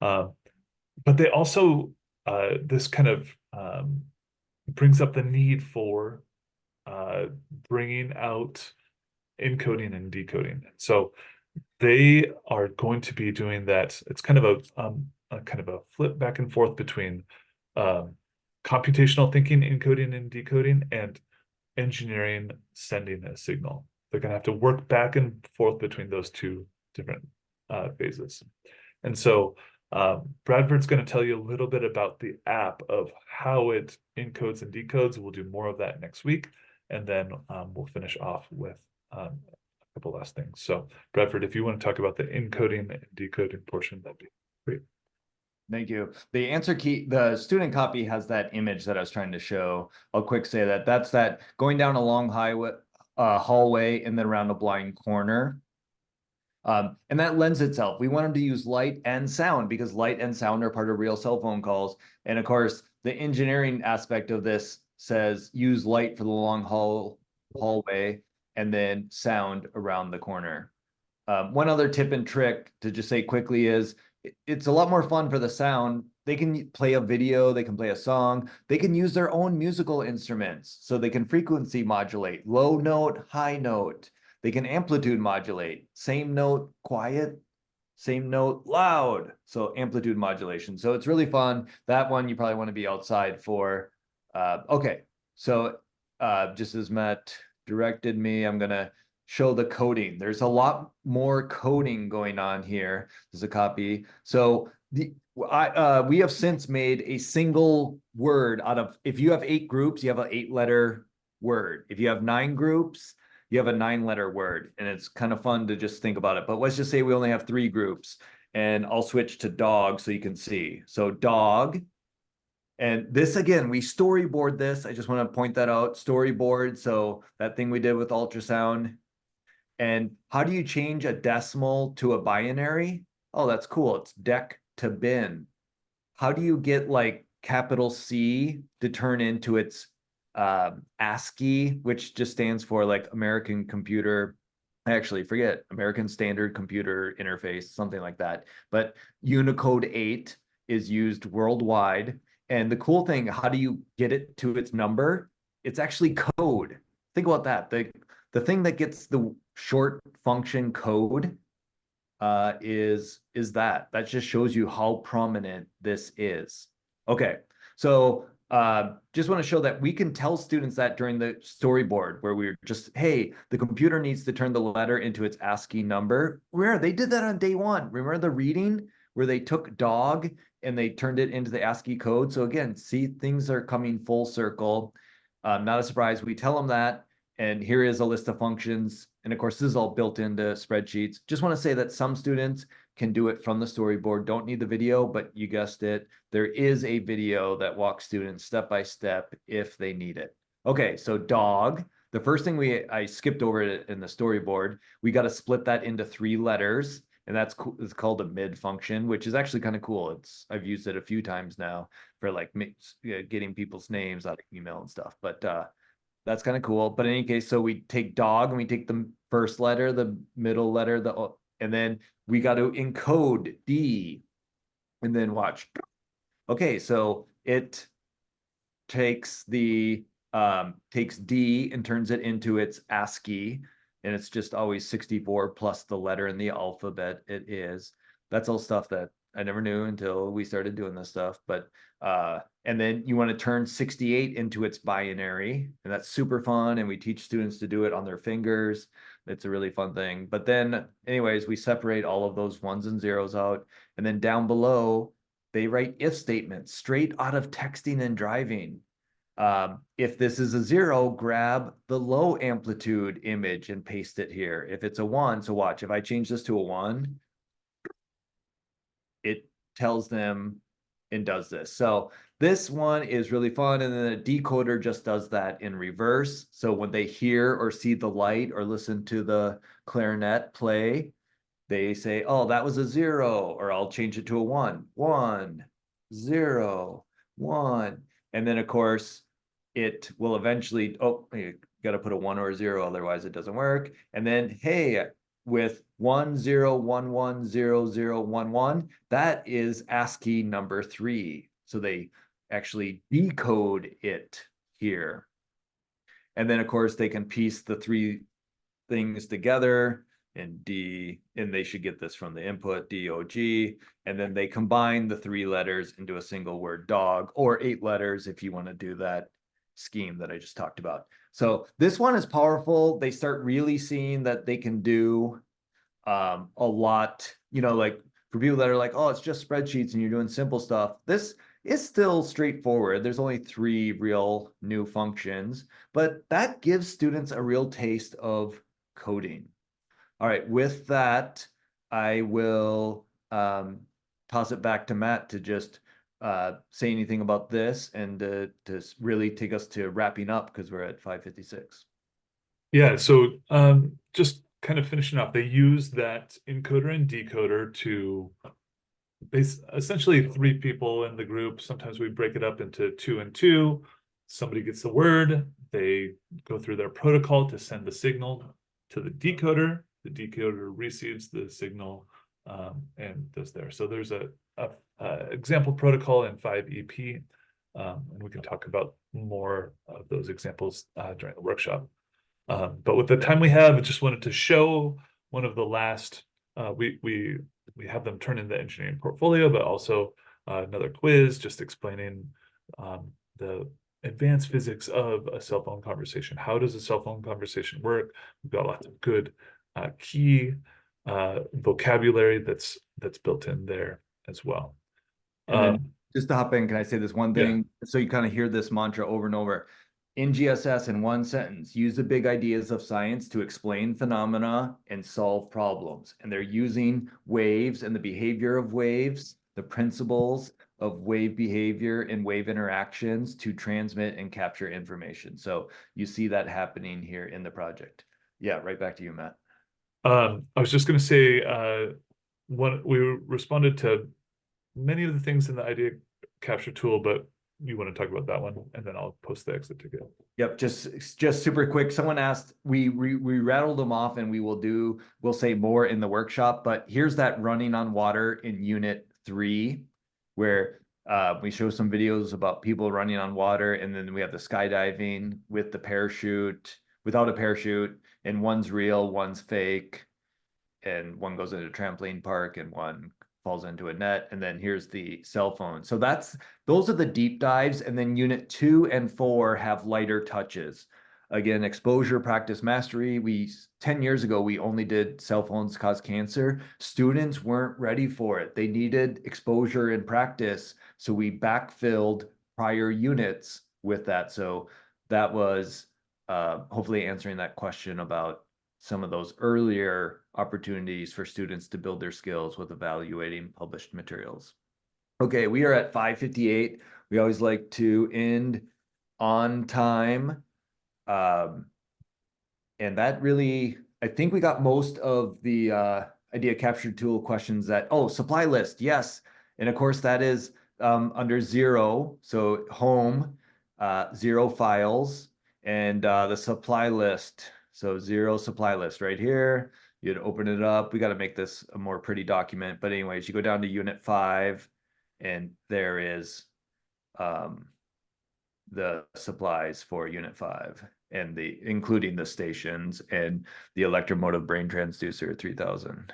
But they also, this kind of brings up the need for bringing out encoding and decoding. So they are going to be doing that. It's kind of a flip back and forth between computational thinking, encoding and decoding, and engineering sending a signal. They're going to have to work back and forth between those 2 different phases. And so Bradford's going to tell you a little bit about the app of how it encodes and decodes. We'll do more of that next week. And then we'll finish off with a couple last things. So Bradford, if you want to talk about the encoding and decoding portion, that'd be great. Thank you. The answer key, the student copy has that image that I was trying to show. I'll quick say that that's that going down a long hallway and then around a blind corner. And that lends itself. We wanted to use light and sound because light and sound are part of real cell phone calls. And of course, the engineering aspect of this says use light for the long hallway and then sound around the corner. One other tip and trick to just say quickly is it's a lot more fun for the sound. They can play a video, they can play a song, they can use their own musical instruments. So they can frequency modulate, low note, high note. They can amplitude modulate, same note, quiet, same note, loud. So amplitude modulation. So it's really fun. That one you probably want to be outside for. Okay, so just as Matt directed me, I'm going to show the coding. There's a lot more coding going on here. There's a copy. So we have since made a single word out of, if you have 8 groups, you have an 8-letter word. If you have 9 groups, you have a 9-letter word, and it's kind of fun to just think about it. But let's just say we only have 3 groups, and I'll switch to dog so you can see. So dog, and this again, we storyboard this. I just want to point that out, storyboard. So that thing we did with ultrasound. And how do you change a decimal to a binary? Oh, that's cool. It's dec to bin. How do you get like capital C to turn into its ASCII, which just stands for like American Computer, actually forget, American Standard Computer Interface, something like that. But Unicode 8 is used worldwide. And the cool thing, how do you get it to its number? It's actually code. Think about that. The thing that gets the short function code is that. That just shows you how prominent this is. Okay, so just want to show that we can tell students that during the storyboard where we're just, hey, the computer needs to turn the letter into its ASCII number. Where they did that on day 1. Remember the reading where they took dog and they turned it into the ASCII code. So again, see, things are coming full circle. Not a surprise. We tell them that. And here is a list of functions. And of course, this is all built into spreadsheets. Just want to say that some students can do it from the storyboard, don't need the video, but you guessed it. There is a video that walks students step by step if they need it. Okay, so dog. The first thing I skipped over it in the storyboard, we got to split that into 3 letters. And that's it's called a mid function, which is actually kind of cool. I've used it a few times now for like getting people's names out of email and stuff. But That's kind of cool. But in any case, so we take dog and we take the first letter, the middle letter, and then we got to encode D. And then watch. Okay, so it takes D and turns it into its ASCII, and it's just always 64 plus the letter in the alphabet it is. That's all stuff that I never knew until we started doing this stuff. But and then you want to turn 68 into its binary, and that's super fun. And we teach students to do it on their fingers. It's a really fun thing. But then, anyways, we separate all of those ones and zeros out, and then down below, they write if statements straight out of texting and driving. If this is a 0, grab the low amplitude image and paste it here. If it's a 1, so watch, if I change this to a 1, it tells them and does this. So this one is really fun. And then the decoder just does that in reverse. So when they hear or see the light or listen to the clarinet play, they say, oh, that was a 0, or I'll change it to a 1. 1, 0, 1. And then, of course, it will eventually, oh, you got to put a 1 or a 0, otherwise it doesn't work. And then, hey, with 1 0 1 1 0 0 1 1, that is ASCII number 3. So they actually decode it here. And then, of course, they can piece the 3 things together and they should get this from the input, DOG, and then they combine the 3 letters into a single word, dog, or 8 letters if you want to do that scheme that I just talked about. So this one is powerful. They start really seeing that they can do a lot, like for people that are like, oh, it's just spreadsheets and you're doing simple stuff. This is still straightforward. There's only 3 real new functions, but that gives students a real taste of coding. All right, with that, I will toss it back to Matt to just say anything about this and to really take us to wrapping up because we're at 5:56. Yeah, so just kind of finishing up, they use that encoder and decoder to essentially 3 people in the group. Sometimes we break it up into 2 and 2. Somebody gets the word, they go through their protocol to send the signal to the decoder. The decoder receives the signal and does there. So there's a example protocol in 5EP, and we can talk about more of those examples during the workshop. But with the time we have, I just wanted to show one of the last, we have them turn in the engineering portfolio, but also another quiz just explaining the advanced physics of a cell phone conversation. How does a cell phone conversation work? We've got lots of good key vocabulary that's built in there as well. And then just to hop in, can I say this one thing? Yeah. So you kind of hear this mantra over and over. In GSS, in one sentence, use the big ideas of science to explain phenomena and solve problems. And they're using waves and the behavior of waves, the principles of wave behavior and wave interactions to transmit and capture information. So you see that happening here in the project. Yeah, right back to you, Matt. I was just going to say, we responded to many of the things in the idea capture tool, but you want to talk about that one, and then I'll post the exit ticket. Yep, just super quick. Someone asked, we rattled them off, and we'll say more in the workshop. But here's that running on water in Unit 3, where we show some videos about people running on water, and then we have the skydiving with the parachute, without a parachute, and one's real, one's fake, and one goes into a trampoline park, and one falls into a net, and then here's the cell phone. So those are the deep dives, and then Unit 2 and 4 have lighter touches. Again, exposure, practice, mastery. 10 years ago, we only did cell phones cause cancer. Students weren't ready for it. They needed exposure and practice, so we backfilled prior units with that. So that was hopefully answering that question about some of those earlier opportunities for students to build their skills with evaluating published materials. Okay, we are at 5:58. We always like to end on time. And that really, I think we got most of the idea capture tool questions supply list, yes. And of course that is under 0, so home, 0 files. And the supply list. So 0 supply list right here. You'd open it up. We got to make this a more pretty document. But anyways, you go down to unit 5 and there is the supplies for unit 5 and including the stations and the electromotive brain transducer 3000.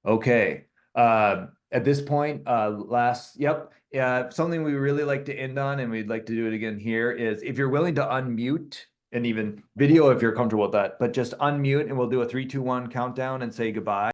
Okay. At this point, something we really like to end on, and we'd like to do it again here, is if you're willing to unmute, and even video if you're comfortable with that, but just unmute and we'll do a 3, 2, 1 countdown and say goodbye.